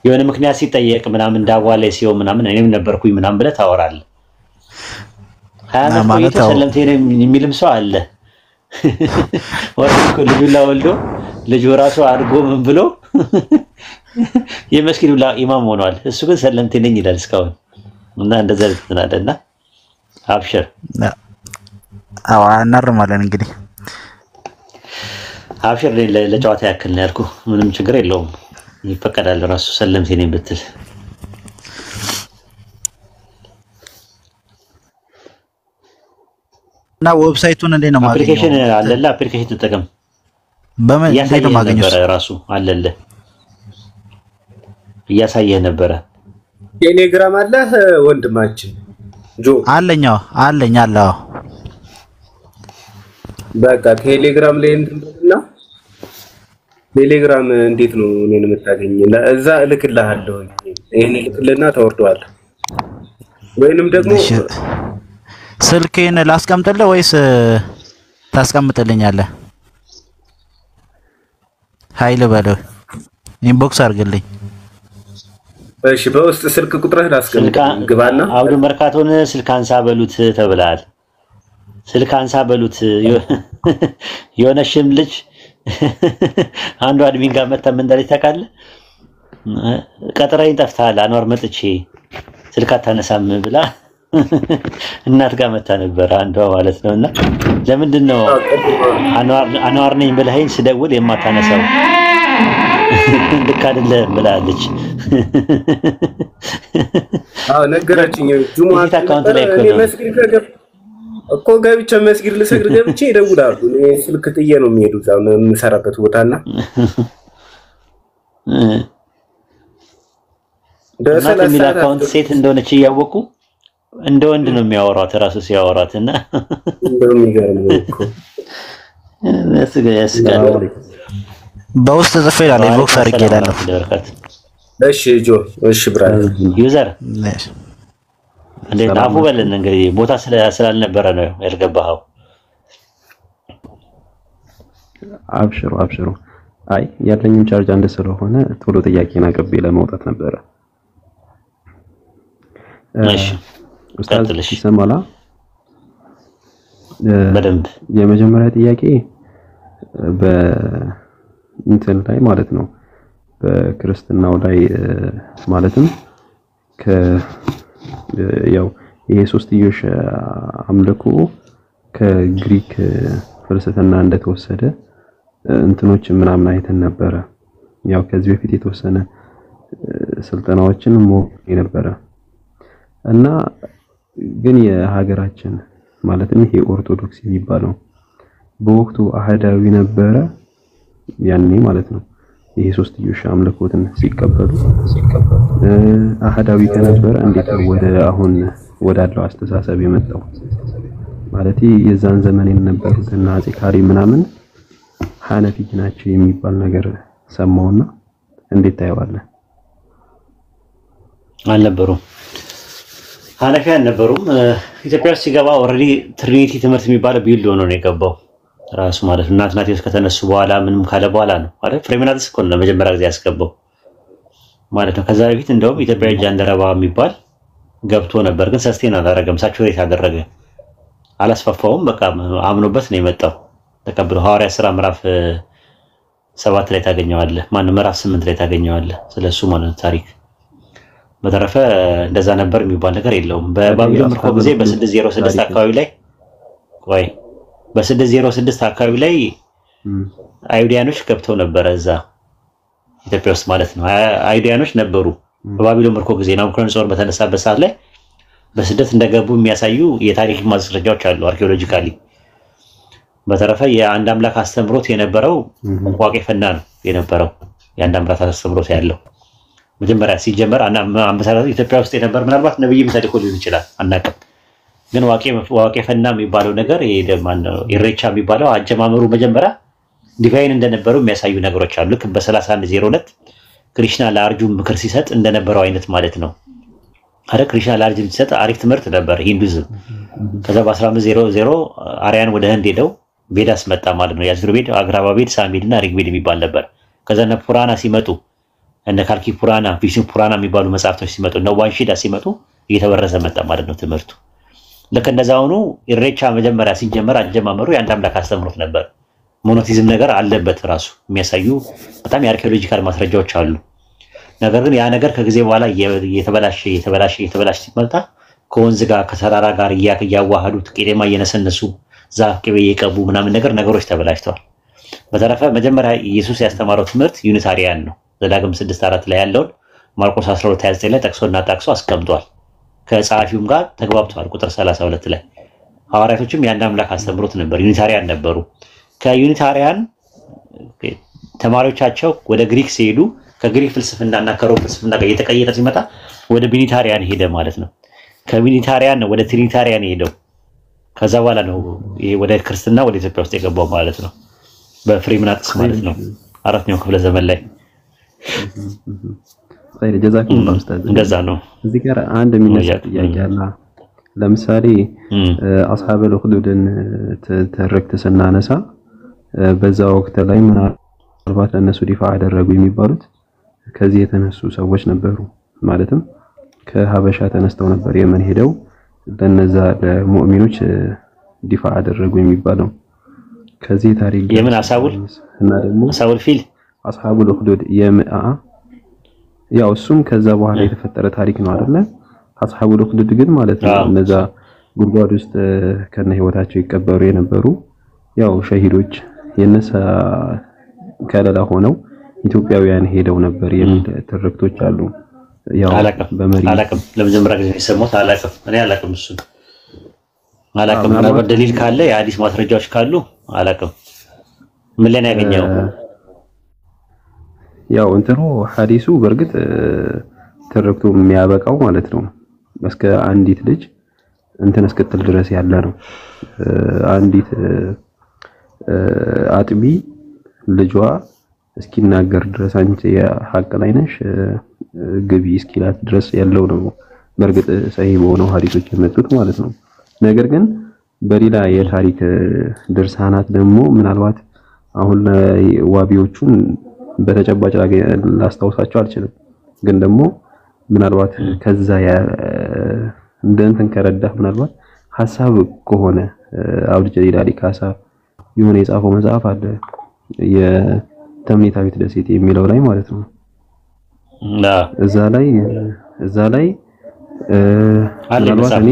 የሆነ ምክንያት ሲጠየቅ ምናምን ዳዋለ ሲው ምናምን እኔም ነበርኩኝ ምናምን ብለህ ታወራለህ። ማለት ሰለምቴ የሚልም ሰው አለ። ወርቁ ልጁ ልጁ ራሱ አድርጎ ምን ብሎ የመስጊዱ ኢማም ሆኗል። እሱ ግን ሰለምቴ ነኝ ይላል እስካሁን እና እንደዛ ልትናደና አብሽር አዎ እናርማለን እንግዲህ አብሽር ለጨዋታ ያክል ነው ያልኩህ። ምንም ችግር የለውም ይፈቀዳል። ራሱ ሰለምቴ ነኝ ብትል እና ዌብሳይቱን እንዴት ነው ማግኘው? አፕሊኬሽን አለለ አፕሊኬሽን ተጠቀም። በምን እንዴት ነው ማግኘው? ራሱ አለለ እያሳየህ ነበረ። ቴሌግራም አለ ወንድማችን ጆ አለኝ አለው። በቃ ቴሌግራም ላይ እንትና ቴሌግራም እንዴት ነው እኔን የምታገኝ? እዛ እልክልሃለሁ። ይሄን እልክልና ታወርደዋለህ። ወይንም ደግሞ ስልኬን ላስቀምጥልህ ወይስ ታስቀምጥልኛለህ? ኃይል በለው ኢንቦክስ አድርግልኝ። እሺ በውስጥ ስልክ ቁጥርህን አስቀምጥ ግባና አብዱ መርካቶን ስልክ አንሳ በሉት ተብለሃል። ስልክ አንሳ በሉት የሆነሽም ልጅ አንዱ አድሚን ጋር መጣ ምን እንዳለች ታውቃለህ? ቀጥራዬን ጠፍተሃል አንዋር መጥቼ ስልክ አታነሳም ብላ እናት ጋር መጣ ነበር አንዷ ማለት ነውና ለምንድን ነው አንዋር ነኝ ብለኸኝ ስደውል የማታነሳው? ልክ አይደለም ብላለች። አዎ ነገረችኝ። ጁሙአ አካውንት ላይ መስጊድ እኮ ገብቼ መስጊድ ልሰግድ ገብቼ ይደውላሉ። እኔ ስልክ ጥዬ ነው የሚሄዱት አሁን የምሰራበት ቦታና በሰላሳ አካውንት ሴት እንደሆነች እያወቁ እንደ ወንድ ነው የሚያወራው ራሱ ሲያወራትና እንደሚገርም እኮ ያስጋል። በውስጥ ጽፌ ይላል ኢንቦክስ አድርጌ እላለሁ። እሺ ጆ እሺ ብራዘር ዩዘር እንዴ ታፉ በለን እንግዲህ ቦታ ስላልነበረ ነው ያልገባኸው። አብሽሩ አይ ያለኝም ቻርጅ አንድ ስለሆነ ቶሎ ጥያቄና አቅርቤ ለማውጣት ነበረ። እሺ ኡስታዝ ይሰማላ? በደንብ የመጀመሪያ ጥያቄ በእንትን ላይ ማለት ነው በክርስትናው ላይ ማለትም ያው ይሄ ሶስትዮሽ አምልኮ ከግሪክ ፍልስፍና እንደተወሰደ እንትኖች ምናምን አይተን ነበረ። ያው ከዚህ በፊት የተወሰነ ስልጠናዎችን ነበረ እና ግን የሀገራችን ማለትም ይሄ ኦርቶዶክስ የሚባለው በወቅቱ አህዳዊ ነበረ ያኔ ማለት ነው። ይሄ ሶስትዮሽ አምልኮትን ሲቀበሉ አህዳዊ ከነበረ እንዴት ወደ አሁን ወዳለው አስተሳሰብ የመጣው? ማለት የዛን ዘመን የነበሩት እና አፄ ካሌብ ምናምን ሐነፊ ናቸው የሚባል ነገር ሰማውና እንዴት ታየዋለህ? አልነበሩም ሐነፊ አልነበሩም። ኢትዮጵያ ውስጥ ሲገባ ኦልሬዲ ትሪኒቲ ትምህርት የሚባለው ቢልድ ሆኖ ነው የገባው ራሱ ማለት ነው። አትናቴዎስ ከተነሱ በኋላ ምንም ካለ በኋላ ነው አይደል? ፍሬምናትስ እኮ ነው ለመጀመሪያ ጊዜ ያስገባው ማለት ነው። ከዛ በፊት እንደውም ኢትዮጵያዊ ጃንደረባ የሚባል ገብቶ ነበር፣ ግን ሰስቴን አላደረገም። ሳቹሬት አደረገ፣ አላስፋፋውም። በቃ አምኖበት ነው የመጣው ተቀብሎ። ሐዋርያት ሥራ ምዕራፍ 7 ላይ ታገኘዋለህ። ማነው ምዕራፍ 8 ላይ ታገኘዋለህ ስለሱ ማለት ታሪክ። በተረፈ እንደዛ ነበር የሚባል ነገር የለውም። በባቢሎን ምርኮ ጊዜ በ606 አካባቢ ላይ በ606 አካባቢ ላይ አይሁዳኖች ገብተው ነበረ እዛ ኢትዮጵያ ውስጥ ማለት ነው። አይሁዳኖች ነበሩ በባቢሎን ምርኮ ጊዜ ናቡከደነጾር በተነሳበት ሰዓት ላይ በስደት እንደገቡ የሚያሳዩ የታሪክ ማስረጃዎች አሉ አርኪኦሎጂካሊ። በተረፈ የአንድ አምላክ አስተምሮት የነበረው ዋቄ ፈና ነው የነበረው የአንድ አምላክ አስተምሮት ያለው መጀመሪያ ሲጀመር አንበሳራቱ ኢትዮጵያ ውስጥ የነበር ምናልባት ነብይ ተልኮ ሊሆን ይችላል አናውቅም። ግን ዋቄ ፈና የሚባለው ነገር ኢሬቻ የሚባለው አጀማመሩ መጀመሪያ ዲቫይን እንደነበሩ የሚያሳዩ ነገሮች አሉ። ልክ በ3102 ክሪሽና ለአርጁን ምክር ሲሰጥ እንደነበረው አይነት ማለት ነው። አረ ክሪሽና ለአርጁን ሲሰጥ አሪፍ ትምህርት ነበር ሂንዱይዝም። ከዛ በ1500 አርያን ወደ ህንድ ሄደው ቤድ አስመጣ ማለት ነው። ያዝሩቤድ፣ አግራባቤድ፣ ሳሜድና ሪግቤድ የሚባል ነበር። ከዛ እነ ፑራና ሲመጡ እነ ካልኪ ፑራና፣ ቪሽኑ ፑራና የሚባሉ መጽሐፍቶች ሲመጡ እነ ዋንሺዳ ሲመጡ እየተበረዘ መጣ ማለት ነው ትምህርቱ። ልክ እንደዛውኑ ኢሬቻ መጀመሪያ ሲጀመር አጀማመሩ የአንድ አምላክ አስተምሮት ነበር። ሞኖቲዝም ነገር አለበት ራሱ የሚያሳዩ በጣም የአርኪኦሎጂካል ማስረጃዎች አሉ። ነገር ግን ያ ነገር ከጊዜ በኋላ የተበላሸ ሲመጣ ከወንዝ ጋር ከተራራ ጋር እያዋሃዱት ቄጤማ እየነሰነሱ ዛፍ ቅቤ እየቀቡ ምናምን ነገሮች ተበላሽተዋል። በተረፈ መጀመሪያ ኢየሱስ ያስተማረው ትምህርት ዩኒታሪያን ነው። ዘዳግም 6:4 ላይ ያለውን ማርቆስ 12:29 ላይ ጠቅሶና ጣቅሶ አስቀምጧል። ከጸሐፊውም ጋር ተግባብቷል። ቁጥር 32 ላይ ሐዋርያቶችም የአንድ አምላክ አስተምሮት ነበር፣ ዩኒታሪያን ነበሩ። ከዩኒታሪያን ተማሪዎቻቸው ወደ ግሪክ ሲሄዱ ከግሪክ ፍልስፍናና ከሮም ፍልስፍና ጋር እየተቀየጠ ሲመጣ ወደ ቢኒታሪያን ሄደ ማለት ነው። ከቢኒታሪያን ወደ ትሪኒታሪያን ሄደው ከዛ በኋላ ነው ይሄ ወደ ክርስትና ወደ ኢትዮጵያ ውስጥ የገባው ማለት ነው። በፍሬምናጥስ ማለት ነው 4ኛው ክፍለ ዘመን ላይ ጀዛኩም ኡስታዝ። እንደዛ ነው። እዚህ ጋር አንድ የሚነሳ ጥያቄ አለ። ለምሳሌ አስሐበል ኡኽዱድን ትርክት ስናነሳ በዛ ወቅት ላይ ምናልባት እነሱ ዲፋ አደረጉ የሚባሉት ከዚህ የተነሱ ሰዎች ነበሩ። ማለትም ከሀበሻ ተነስተው ነበር የመን ሄደው ለነዛ ለሙእሚኖች ዲፋ አደረጉ የሚባለው ከዚህ ታሪክ የምን አሳቡል እና ደግሞ አሳቡል ፊል አስሐቡል ኡኽዱድ ያው እሱም ከዛ በኋላ የተፈጠረ ታሪክ ነው አይደለ? አስሐቡል ኡኽዱድ ግን ማለት ነው እነዛ ጉድጓድ ውስጥ ከነ ህይወታቸው ይቀበሩ የነበሩ ያው ሸሂዶች የነሳ ከለላ ሆነው ኢትዮጵያውያን ሄደው ነበር የሚል ትርክቶች አሉ። ያው አላቅም ለመጀመሪያ ጊዜ የሰማሁት እኔ አላቅም እሱ አላቅም። ምናልባት ደሊል ካለ የሐዲስ ማስረጃዎች ካሉ አላቅም። ምን ላይ ነው ያገኘው? ያው እንትኑ ሐዲሱ በርግጥ ትርክቱ የሚያበቃው ማለት ነው እስከ አንዲት ልጅ እንትን እስክትል ድረስ ያለ ነው። አንዲት አጥቢ ልጇ እስኪናገር ድረስ አንቺ የሐቅ ላይ ነሽ ግቢ እስኪላት ድረስ ያለው ነው። በርግጥ ሰሂህ በሆነው ሐዲሶች የመጡት ማለት ነው። ነገር ግን በሌላ የታሪክ ድርሳናት ደግሞ ምናልባት አሁን ዋቢዎቹን በተጨባጭ ላስታውሳቸው አልችልም። ግን ደግሞ ምናልባት ከዛ እንደ እንትን ከረዳህ ምናልባት ሐሳብ ከሆነ አብዱ ጀሊል አሊ ካሳ የሆነ የጻፈው መጽሐፍ አለ የተምኔታዊት ደሴት የሚለው ላይ ማለት ነው። እዛ ላይ ምናልባት እኔ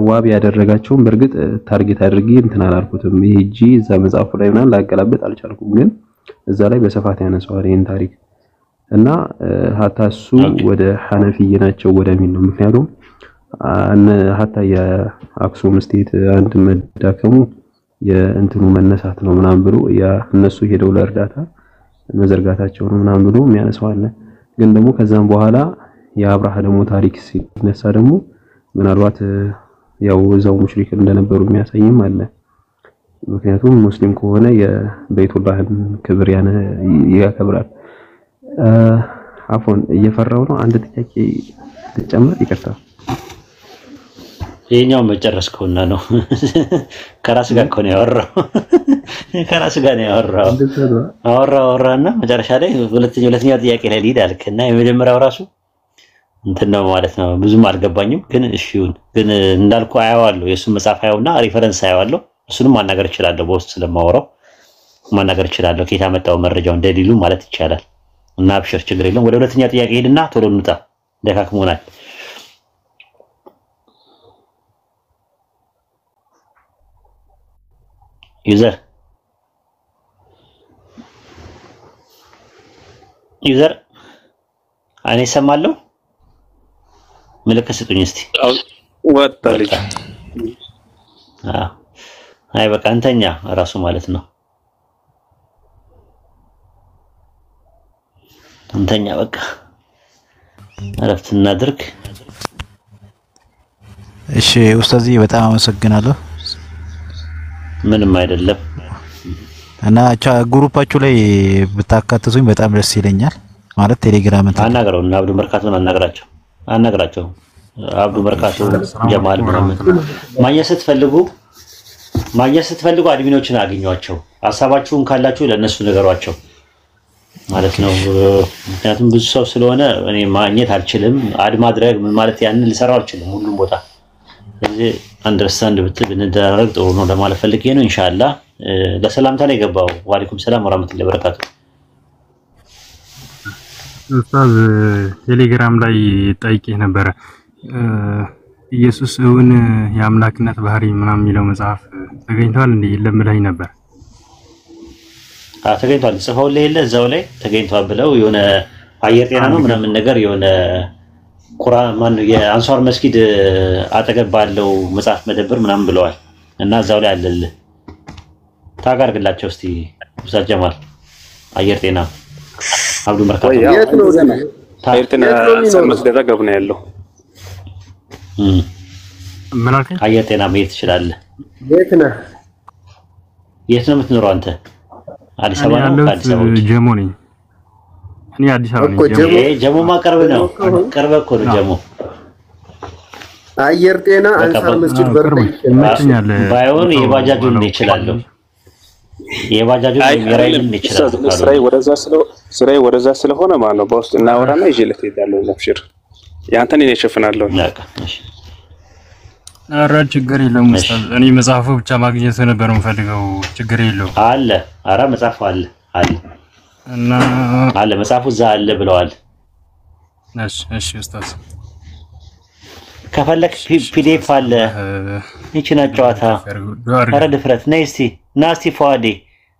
ዋቢ ያደረጋቸውን በርግጥ ታርጌት አድርጌ እንትን አላልኩትም። ይሄ እጂ እዛ መጽሐፉ ላይ ምናምን ላገላበጥ አልቻልኩም። ግን እዛ ላይ በስፋት ያነሳዋል ይሄን ታሪክ እና ሀታ እሱ ወደ ሐነፊይ ናቸው ወደሚል ነው። ምክንያቱም ሀታ የአክሱም ስቴት አንድ መዳከሙ የእንትኑ መነሳት ነው ምናምን ብሎ እነሱ ሄደው ለእርዳታ መዘርጋታቸው ነው ምናምን ብሎ የሚያነሳው አለ። ግን ደግሞ ከዛም በኋላ የአብርሃ ደግሞ ታሪክ ሲነሳ ደግሞ ምናልባት ያው እዛው ሙሽሪክ እንደነበሩ የሚያሳይም አለ። ምክንያቱም ሙስሊም ከሆነ የበይቱላህን ክብር ያከብራል። አፎን እየፈራው ነው። አንድ ጥያቄ ተጨምር ይቅርታ። ይሄኛው መጨረስከውና ነው ከራስ ጋር እኮ ነው ያወራው። ከራስ ጋር ነው ያወራው። አወራና መጨረሻ ላይ ሁለተኛው ጥያቄ ላይ ሊድ አልከና የመጀመሪያው ራሱ እንትን ነው ማለት ነው። ብዙም አልገባኝም። ግን እሺውን ግን እንዳልኩ አያዋለሁ የሱን መጽሐፍ አያውና ሪፈረንስ አያዋለሁ። እሱንም ማናገር እችላለሁ። በውስጥ ስለማወራው ማናገር እችላለሁ። ከየት አመጣው መረጃውን ደሊሉ ማለት ይቻላል። እና አብሽር ችግር የለም። ወደ ሁለተኛ ጥያቄ ሄድና ቶሎ እንውጣ ደካክሞናል። ዩዘር እኔ ሰማለሁ። ምልክት ስጡኝ እስቲ። ወጣልኝ። አይ በቃ እንተኛ ራሱ ማለት ነው። እንተኛ በቃ እረፍት እናድርግ። እሺ ኡስታዝ በጣም አመሰግናለሁ። ምንም አይደለም። እና ግሩፓችሁ ላይ ብታካትቱኝ በጣም ደስ ይለኛል። ማለት ቴሌግራም አናገረው እና አብዱ መርካቶን አናገራቸው አብዱ መርካቶ ጀማል ምናምን ማግኘት ስትፈልጉ አድሚኖችን አግኟቸው። ሐሳባችሁን ካላችሁ ለነሱ ነገሯቸው ማለት ነው። ምክንያቱም ብዙ ሰው ስለሆነ እኔ ማግኘት አልችልም። አድ ማድረግ ምን ማለት ያንን ልሰራው አልችልም ሁሉም ቦታ። ስለዚህ አንደርስታንድ ብንደራረግ ጥሩ ነው ለማለት ፈልጌ ነው። ኢንሻአላህ ለሰላምታ ላይ ገባው። ወአለይኩም ሰላም ወራህመቱላሂ ወበረካቱ። ኡስታዝ ቴሌግራም ላይ ጠይቄ ነበረ ኢየሱስ እውን የአምላክነት ባህሪ ምናምን የሚለው መጽሐፍ ተገኝቷል እንዴ ለምለኝ ነበር። ተገኝቷል ጽፈውልህ የለ እዛው ላይ ተገኝቷል ብለው የሆነ አየር ጤና ነው ምናምን ነገር የሆነ ቁርአን ማን የአንሷር መስጊድ አጠገብ ባለው መጽሐፍ መደብር ምናምን ብለዋል እና እዛው ላይ አለልህ ታጋርግላቸው እስቲ ኡስታዝ ጀማል አየር ጤና አብዱ መርካቶ የት ነው አየር ጤና አንሷር መስጊድ አጠገብ ነው ያለው። ምን አልከኝ? አየር ጤና መሄድ ትችላለህ። የት ነህ የምትኖረው አንተ? አዲስ አበባ ነው? አዲስ አበባ ጀሞ ነኝ እኔ አዲስ አበባ ነኝ። ጀሞ ማቀርብ ነው ቅርብ እኮ ነው ጀሞ። አየር ጤና አንሳር መስጊድ በርበኝ ይመቸኛል። ባይሆን የባጃጁን ነው ይችላል የባጃጁን ይችላል። ስራዬ ወደዛ ስለሆነ ማለት ነው በውስጥ እናወራና ይዤለት እሄዳለሁ። ለፍሽር ያንተን እኔ እሸፍናለሁ። እሺ ኧረ ችግር የለውም ኡስታዝ። እኔ መጽሐፉ ብቻ ማግኘት ነበር የምፈልገው። ችግር የለውም አለ። ኧረ መጽሐፉ አለ እና አለ መጽሐፉ እዛ አለ ብለዋል። እሺ ኡስታዝ ከፈለክ ፒዲኤፍ አለ። ይቺን ጨዋታ ኧረ ድፍረት ነይ እስቲ ና እስቲ ፏዴ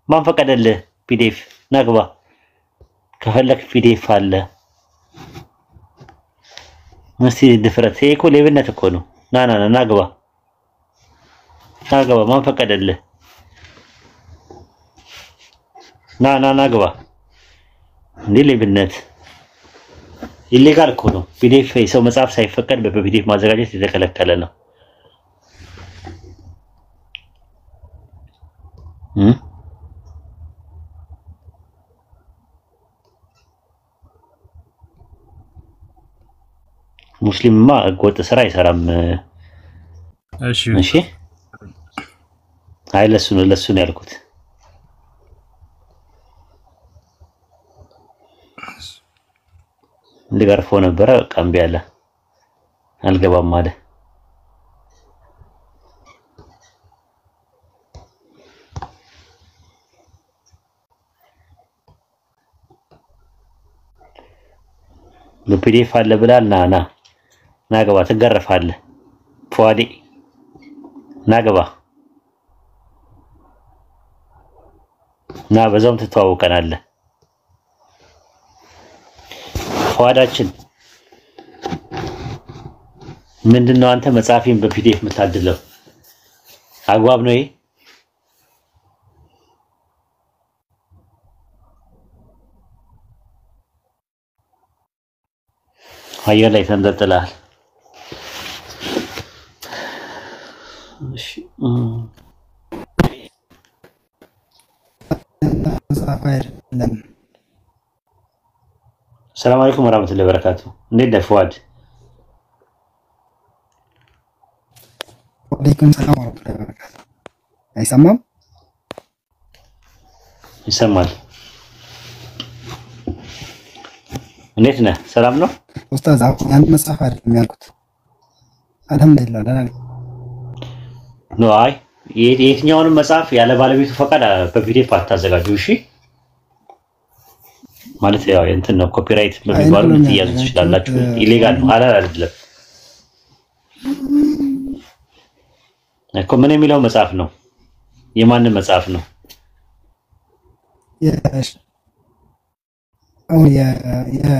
ማን ፈቀደልህ? ፒዲኤፍ ናግባ ከፈለክ ፒዲኤፍ አለ። እስቲ ድፍረት ይሄ እኮ ሌብነት እኮ ነው። ናግባ ማን ፈቀደልህ? ናግባ እንዴ ሌብነት ኢሌጋል እኮ ነው። ፒዲኤፍ የሰው መጽሐፍ ሳይፈቀድ በፒዲኤፍ ማዘጋጀት የተከለከለ ነው። ሙስሊምማ ህገወጥ ስራ አይሰራም። እሺ አይ ለሱ ነው ያልኩት። እንዲገርፈው ነበረ ቀምቢ ያለ አልገባም አለ። በፒዲኤፍ አለ ብላል። ናግባ ትገረፋለህ። ፏዴ ናግባ በዛውም ትተዋወቀናለህ። ፏዳችን ምንድነው? አንተ መጽሐፊን በፒዲኤፍ የምታድለው አግባብ ነው ይሄ? አየር ላይ ተንጠልጥለሃል። እሺ ሰላም አለይኩም ወራህመቱላሂ ወበረካቱ። እንዴት ነህ ፉአድ? ወአለይኩም ሰላም ወራህመቱላሂ ወበረካቱ። አይሰማም? ይሰማል። እንዴት ነህ? ሰላም ነው ኡስታዝ? ያን መጽሐፍ አይደለም ያልኩት። አልሐምዱሊላህ ደህና ነኝ። አይ የትኛውንም መጽሐፍ ያለ ባለቤቱ ፈቃድ በፒዲኤፍ አታዘጋጁ። እሺ ማለት ያው እንትን ነው ኮፒራይት በሚባሉ ልትያዙ ትችላላችሁ። ኢሌጋል ነው አይደለም እኮ። ምን የሚለው መጽሐፍ ነው? የማን መጽሐፍ ነው?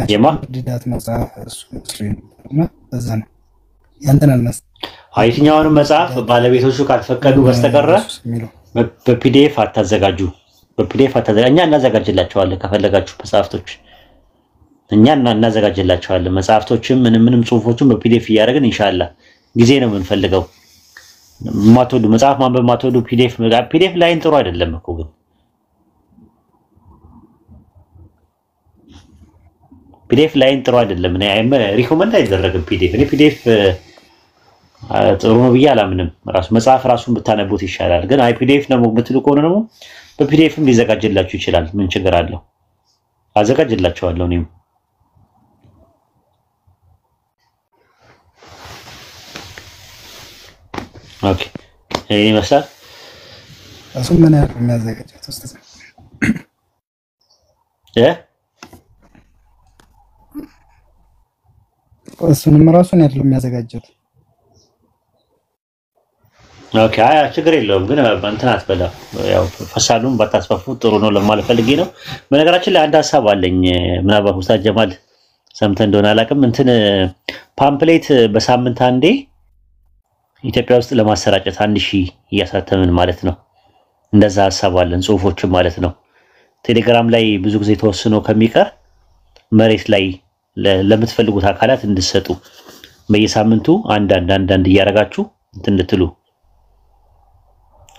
የማድዳት መጽሐፍ እሱ እና በዛ ነው ያንተን አልመስ የትኛውንም መጽሐፍ ባለቤቶቹ ካልፈቀዱ በስተቀር በፒዲኤፍ አታዘጋጁ። እኛ እናዘጋጅላችኋለን። ከፈለጋችሁ መጽሐፍቶች እኛ እናዘጋጅላችኋለን። መጽሐፍቶችም ምንም ጽሁፎችም በፒዲኤፍ እያደረግን ኢንሻአላህ ጊዜ ነው የምንፈልገው። ማትወዱ መጽሐፍ ማንበብ ማትወዱ ፒዲኤፍ ላይን ጥሩ አይደለም እኮ ግን ፒዲኤፍ ላይን ጥሩ አይደለም። እኔ ሪኮመንድ አይደረግም ፒዲኤፍ። እኔ ፒዲኤፍ ጥሩ ነው ብዬ አላምንም። ራሱ መጽሐፍ ራሱን ብታነቡት ይሻላል። ግን አይ ፒዲኤፍ ነው የምትሉ ከሆነ ደግሞ በፒዲኤፍም ሊዘጋጅላችሁ ይችላል። ምን ችግር አለው? አዘጋጅላችኋለሁ እኔም። ኦኬ ይሄ ይመስላል። እሱ ምን ያህል የሚያዘጋጀው ኡስታዝ? እሱንም ራሱን ያለው የሚያዘጋጀው። ኦኬ አይ ችግር የለውም። ግን እንትን አትበላ፣ ያው ፈሳሉን ባታስፋፉ ጥሩ ነው ለማለት ፈልጌ ነው። በነገራችን ላይ አንድ ሀሳብ አለኝ። ምናልባት ኡስታዝ ጀማል ሰምተህ እንደሆነ አላውቅም። እንትን ፓምፕሌት በሳምንት አንዴ ኢትዮጵያ ውስጥ ለማሰራጨት 1000 እያሳተምን ማለት ነው። እንደዛ ሀሳብ አለን፣ ጽሁፎችን ማለት ነው። ቴሌግራም ላይ ብዙ ጊዜ ተወስኖ ከሚቀር መሬት ላይ ለምትፈልጉት አካላት እንድትሰጡ በየሳምንቱ አንዳንድ እያረጋችሁ እንትን እንድትሉ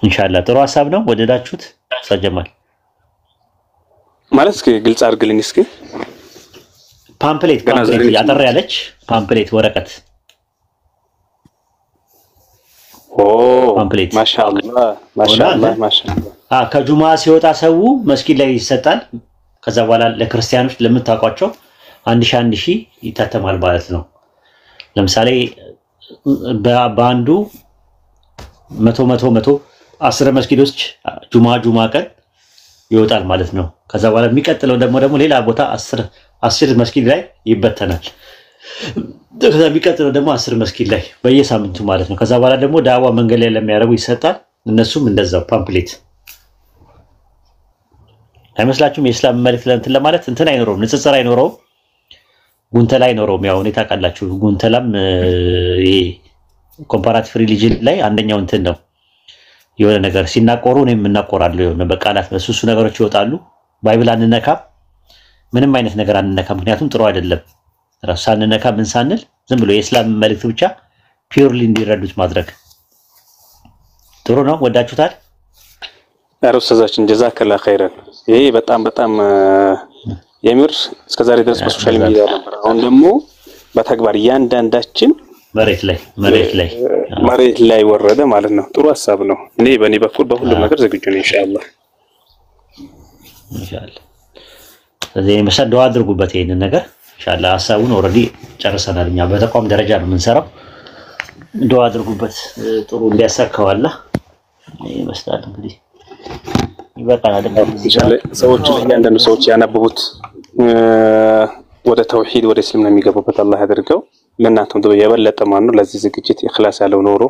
ኢንሻአላህ። ጥሩ ሀሳብ ነው። ወደዳችሁት? ኡስታዝ ማለት እስኪ ግልጽ አድርግልኝ እስኪ። ፓምፕሌት ያጠር ያለች ፓምፕሌት ወረቀት ፓምፕሌት ማሻአላህ ከጁማ ሲወጣ ሰው መስጊድ ላይ ይሰጣል። ከዛ በኋላ ለክርስቲያኖች ለምታውቋቸው 1000 ይታተማል ማለት ነው። ለምሳሌ በአንዱ 100 10 መስጊዶች ጁማ ቀን ይወጣል ማለት ነው። ከዛ በኋላ የሚቀጥለው ደግሞ ሌላ ቦታ 10 መስጊድ ላይ ይበተናል። ከዛ የሚቀጥለው ደግሞ 10 መስጊድ ላይ በየሳምንቱ ማለት ነው። ከዛ በኋላ ደግሞ ዳዋ መንገድ ላይ ለሚያደርጉ ይሰጣል። እነሱም እንደዛው ፓምፕሌት አይመስላችሁም? የእስላም መልእክት እንትን ለማለት እንትን አይኖረውም፣ ንጽጽር አይኖረውም፣ ጉንተላ አይኖረውም። ያው እኔ ታውቃላችሁ ጉንተላም ይሄ ኮምፓራቲቭ ሪሊጅን ላይ አንደኛው እንትን ነው። የሆነ ነገር ሲናቆሩ እኔም እናቆራለሁ። የሆነ በቃላት በሱሱ ነገሮች ይወጣሉ። ባይብል አንነካም፣ ምንም አይነት ነገር አንነካም። ምክንያቱም ጥሩ አይደለም። ራሱ ሳንነካ ምን ሳንል ዝም ብሎ የእስላም መልእክት ብቻ ፒውርሊ እንዲረዱት ማድረግ ጥሩ ነው። ወዳችሁታል? ኡስታዛችን ጀዛከላህ ኸይረን። ይሄ በጣም የምር እስከዛሬ ድረስ በሶሻል ሚዲያ ነበር። አሁን ደግሞ በተግባር እያንዳንዳችን መሬት ላይ ወረደ ማለት ነው። ጥሩ ሐሳብ ነው። እኔ በእኔ በኩል በሁሉም ነገር ዝግጁ ነኝ ኢንሻአላህ። ስለዚህ መሰል ዱዓ አድርጉበት ይሄንን ነገር ኢንሻአላህ። ሐሳቡን ኦሬዲ ጨርሰናል። እኛ በተቋም ደረጃ ነው የምንሰራው። ዱዓ አድርጉበት ጥሩ እንዲያሳካው አላህ ይመስላል። እንግዲህ ይበቃናል። ኢንሻአላህ ሰዎች እያንዳንዱ ሰዎች ያነበቡት ወደ ተውሂድ ወደ እስልምና የሚገቡበት አላህ ያድርገው። ለእናንተም ደግሞ የበለጠ ማነው ለዚህ ዝግጅት ኢኽላስ ያለው ኖሮ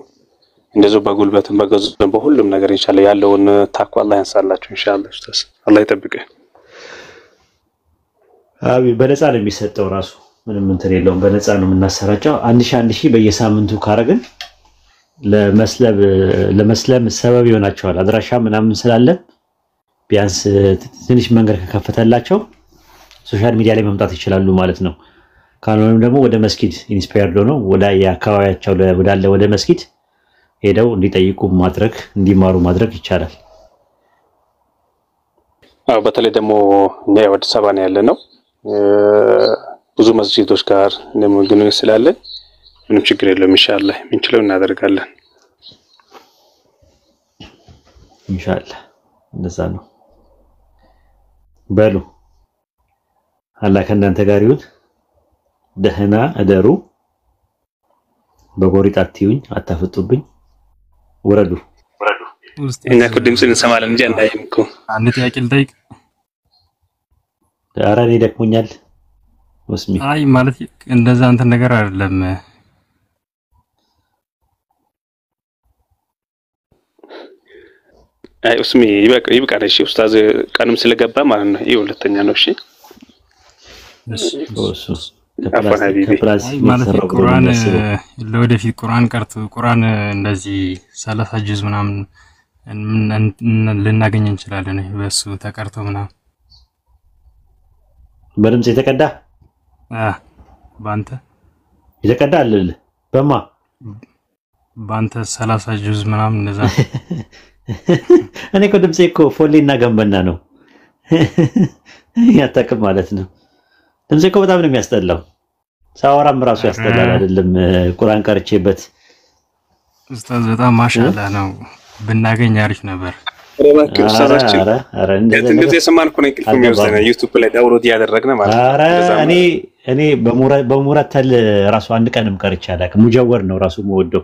እንደዚሁ በጉልበትም በገንዘብም በሁሉም ነገር ኢንሻአላህ ያለውን ታኳ አላህ ያንሳላችሁ ኢንሻአላህ። ኡስታዝ አላህ ይጠብቅህ። በነፃ ነው የሚሰጠው ራሱ ምንም እንትን የለውም። በነፃ ነው የምናሰራጨው። 1000 በየሳምንቱ ካረግን ለመስለም ሰበብ ይሆናቸዋል። አድራሻ ምናምን ስላለ ቢያንስ ትንሽ መንገድ ከከፈተላቸው ሶሻል ሚዲያ ላይ መምጣት ይችላሉ ማለት ነው። ካልሆነም ደግሞ ወደ መስጊድ ኢንስፓየርድ ሆነው ወደ የአካባቢያቸው ወዳለ ወደ መስጊድ ሄደው እንዲጠይቁ ማድረግ እንዲማሩ ማድረግ ይቻላል። በተለይ ደግሞ እኛ አዲስ አበባ ነው ያለነው። ብዙ መስጊዶች ጋር ግንኙነት ስላለ ምንም ችግር የለውም። ኢንሻአላህ ምንችለው እናደርጋለን ኢንሻአላህ። እንደዛ ነው። በሉ አላህ ከእናንተ ጋር ይሁን። ደህና እደሩ። በጎሪጥ አትዩኝ፣ አታፍጡብኝ። ወረዱ። እኛ እኮ ድምፅን እንሰማለን እንጂ አናይም እኮ። አንድ ጥያቄ ልጠይቅ? ኧረ እኔ ደክሞኛል። ወስሚ አይ ማለት እንደዛ እንትን ነገር አይደለም። አይ ወስሚ ይብቃል። እሺ ኡስታዝ ቀንም ስለገባ ማለት ነው። ይሄ ሁለተኛ ነው። እሺ ማለት ቁርአን ለወደፊት ቁርአን ቀርቶ ቁርአን እንደዚህ 30 ጁዝ ምናምን ልናገኝ እንችላለን። በሱ ተቀርቶ ምናምን በድምጽ የተቀዳ ባንተ የተቀዳ አለል ባንተ 30 ጁዝ ምናምን እንደዛ። እኔ እኮ ድምጼ እኮ ፎሌና ገንበና ነው ያታክም ማለት ነው። ድምጼ እኮ በጣም ነው የሚያስጠላው። ሳወራም ራሱ ያስጠላል አይደለም ቁርአን ቀርቼበት። ኡስታዝ በጣም ማሻአላ ነው። ብናገኝ አሪፍ ነበር። ኡስታዛችን እንደዚህ ሰማን እኮ ነው እንቅልፍ የሚወስደን ዩቲዩብ ላይ ዳውንሎድ ያደረግነ ማለት ነው። እኔ በሙረተል ራሱ አንድ ቀንም ቀርቼ አላውቅም። ሙጀወር ነው ራሱ የምወደው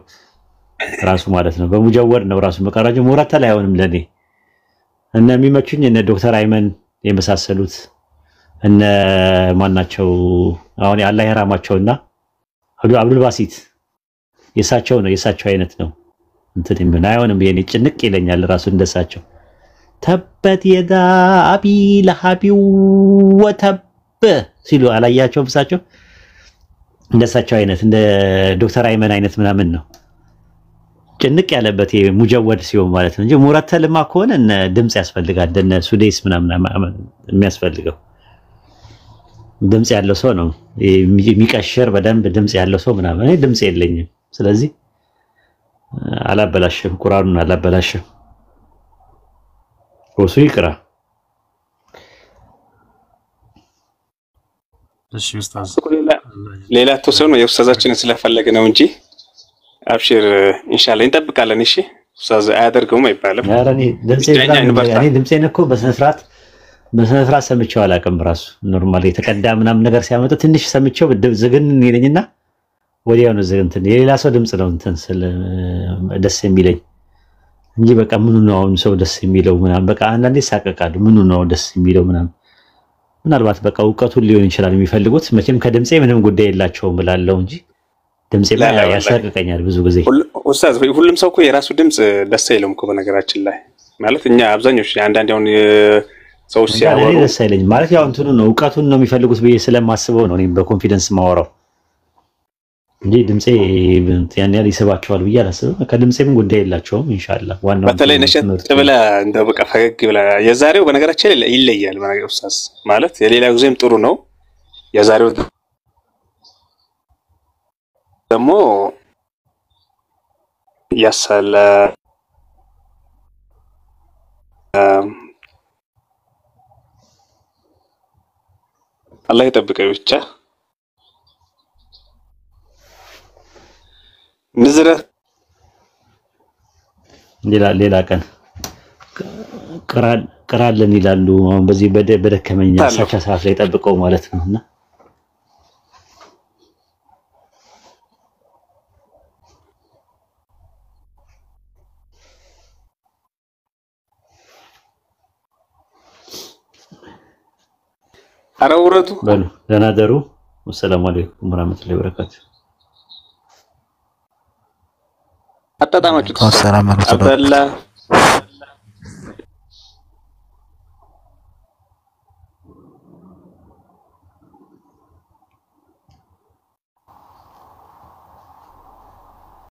ራሱ ማለት ነው። በሙጀወር ነው ራሱ መቀራጀው ሙረተል አይሆንም ለኔ። እና የሚመቹኝ እነ ዶክተር አይመን የመሳሰሉት እነ ማናቸው አሁን አላህ ይራማቸውና አብዱል ባሲት የሳቸው አይነት ነው እንትን ምን አይሆንም የኔ ጭንቅ ይለኛል ራሱ እንደሳቸው ተበት የዳ አቢ ለሐቢ ወተብ ሲሉ አላያቸውም እሳቸው እንደሳቸው አይነት እንደ ዶክተር አይመን አይነት ምናምን ነው ጭንቅ ያለበት ሙጀወድ ሲሆን ማለት ነው እንጂ ሙረተልማ ከሆነ እነ ድምጽ ያስፈልጋል እነ ሱዴስ ምናምን የሚያስፈልገው ድምጽ ያለው ሰው ነው የሚቀሽር በደንብ ድምጽ ያለው ሰው ምናምን እኔ ድምጽ የለኝም ስለዚህ አላበላሽም ቁርአኑን አላበላሽም ወሱ ይቅራ እሺ ኡስታዝ ሌላ ተወሰነ የኡስታዛችንን ስለፈለገ ነው እንጂ አብሽር ኢንሻአላህ እንጠብቃለን እሺ ኡስታዝ አያደርገውም አይባልም ያራኒ ድምጼን እኮ በስነ ስርዓት ሰምቼው አላውቅም ራሱ ኖርማሊ የተቀዳ ምናምን ነገር ሲያመጡ ትንሽ ሰምቼው ዝግን ይለኝና ወዲያው ነው ዝግንትን የሌላ ሰው ድምጽ ነው እንትን ስለ ደስ የሚለኝ እንጂ በቃ ምኑ ነው አሁን ሰው ደስ የሚለው ምናምን በቃ አንዳንዴ ሳቀቃሉ ምኑ ነው ደስ የሚለው ምናምን ምናልባት በቃ እውቀቱን ሊሆን ይችላል የሚፈልጉት መቼም ከድምጼ ምንም ጉዳይ የላቸውም ብላለው እንጂ ድምጼ ያሳቀቀኛል ብዙ ጊዜ ኡስታዝ ሁሉም ሰው እኮ የራሱ ድምጽ ደስ አይለውም እኮ በነገራችን ላይ ማለት እኛ አብዛኞቹ አንዳንዴ አሁን ሰው ሲያወሩ ደስ አይለኝም ማለት ያው እንትኑ ነው እውቀቱን ነው የሚፈልጉት ብዬ ስለማስበው ነው እኔም በኮንፊደንስ ማወራው እንጂ ድምጼ ያን ያህል ይስባቸዋል ብዬ አላስብም ከድምጼም ጉዳይ የላቸውም ኢንሻአላህ ዋናው በተለይ ነሸጥ ብላ እንደው በቃ ፈገግ ብላ የዛሬው በነገራችን ላይ ይለያል በነገር ኡስታዝ ማለት የሌላው ጊዜም ጥሩ ነው የዛሬው ደግሞ ያሳለ አላህ ይጠብቀው ብቻ ንዝረ ሌላ ቀን ቅራለን ይላሉ አሁን በዚህ በደከመኛ ሳቻ ሰዓት ላይ ጠብቀው ማለት ነውና አረውረቱ በሉ ደህና ደሩ ወሰላሙ አለይኩም ወራህመቱላሂ ወበረካቱ አጣጣማችሁ ሰላም አለይኩም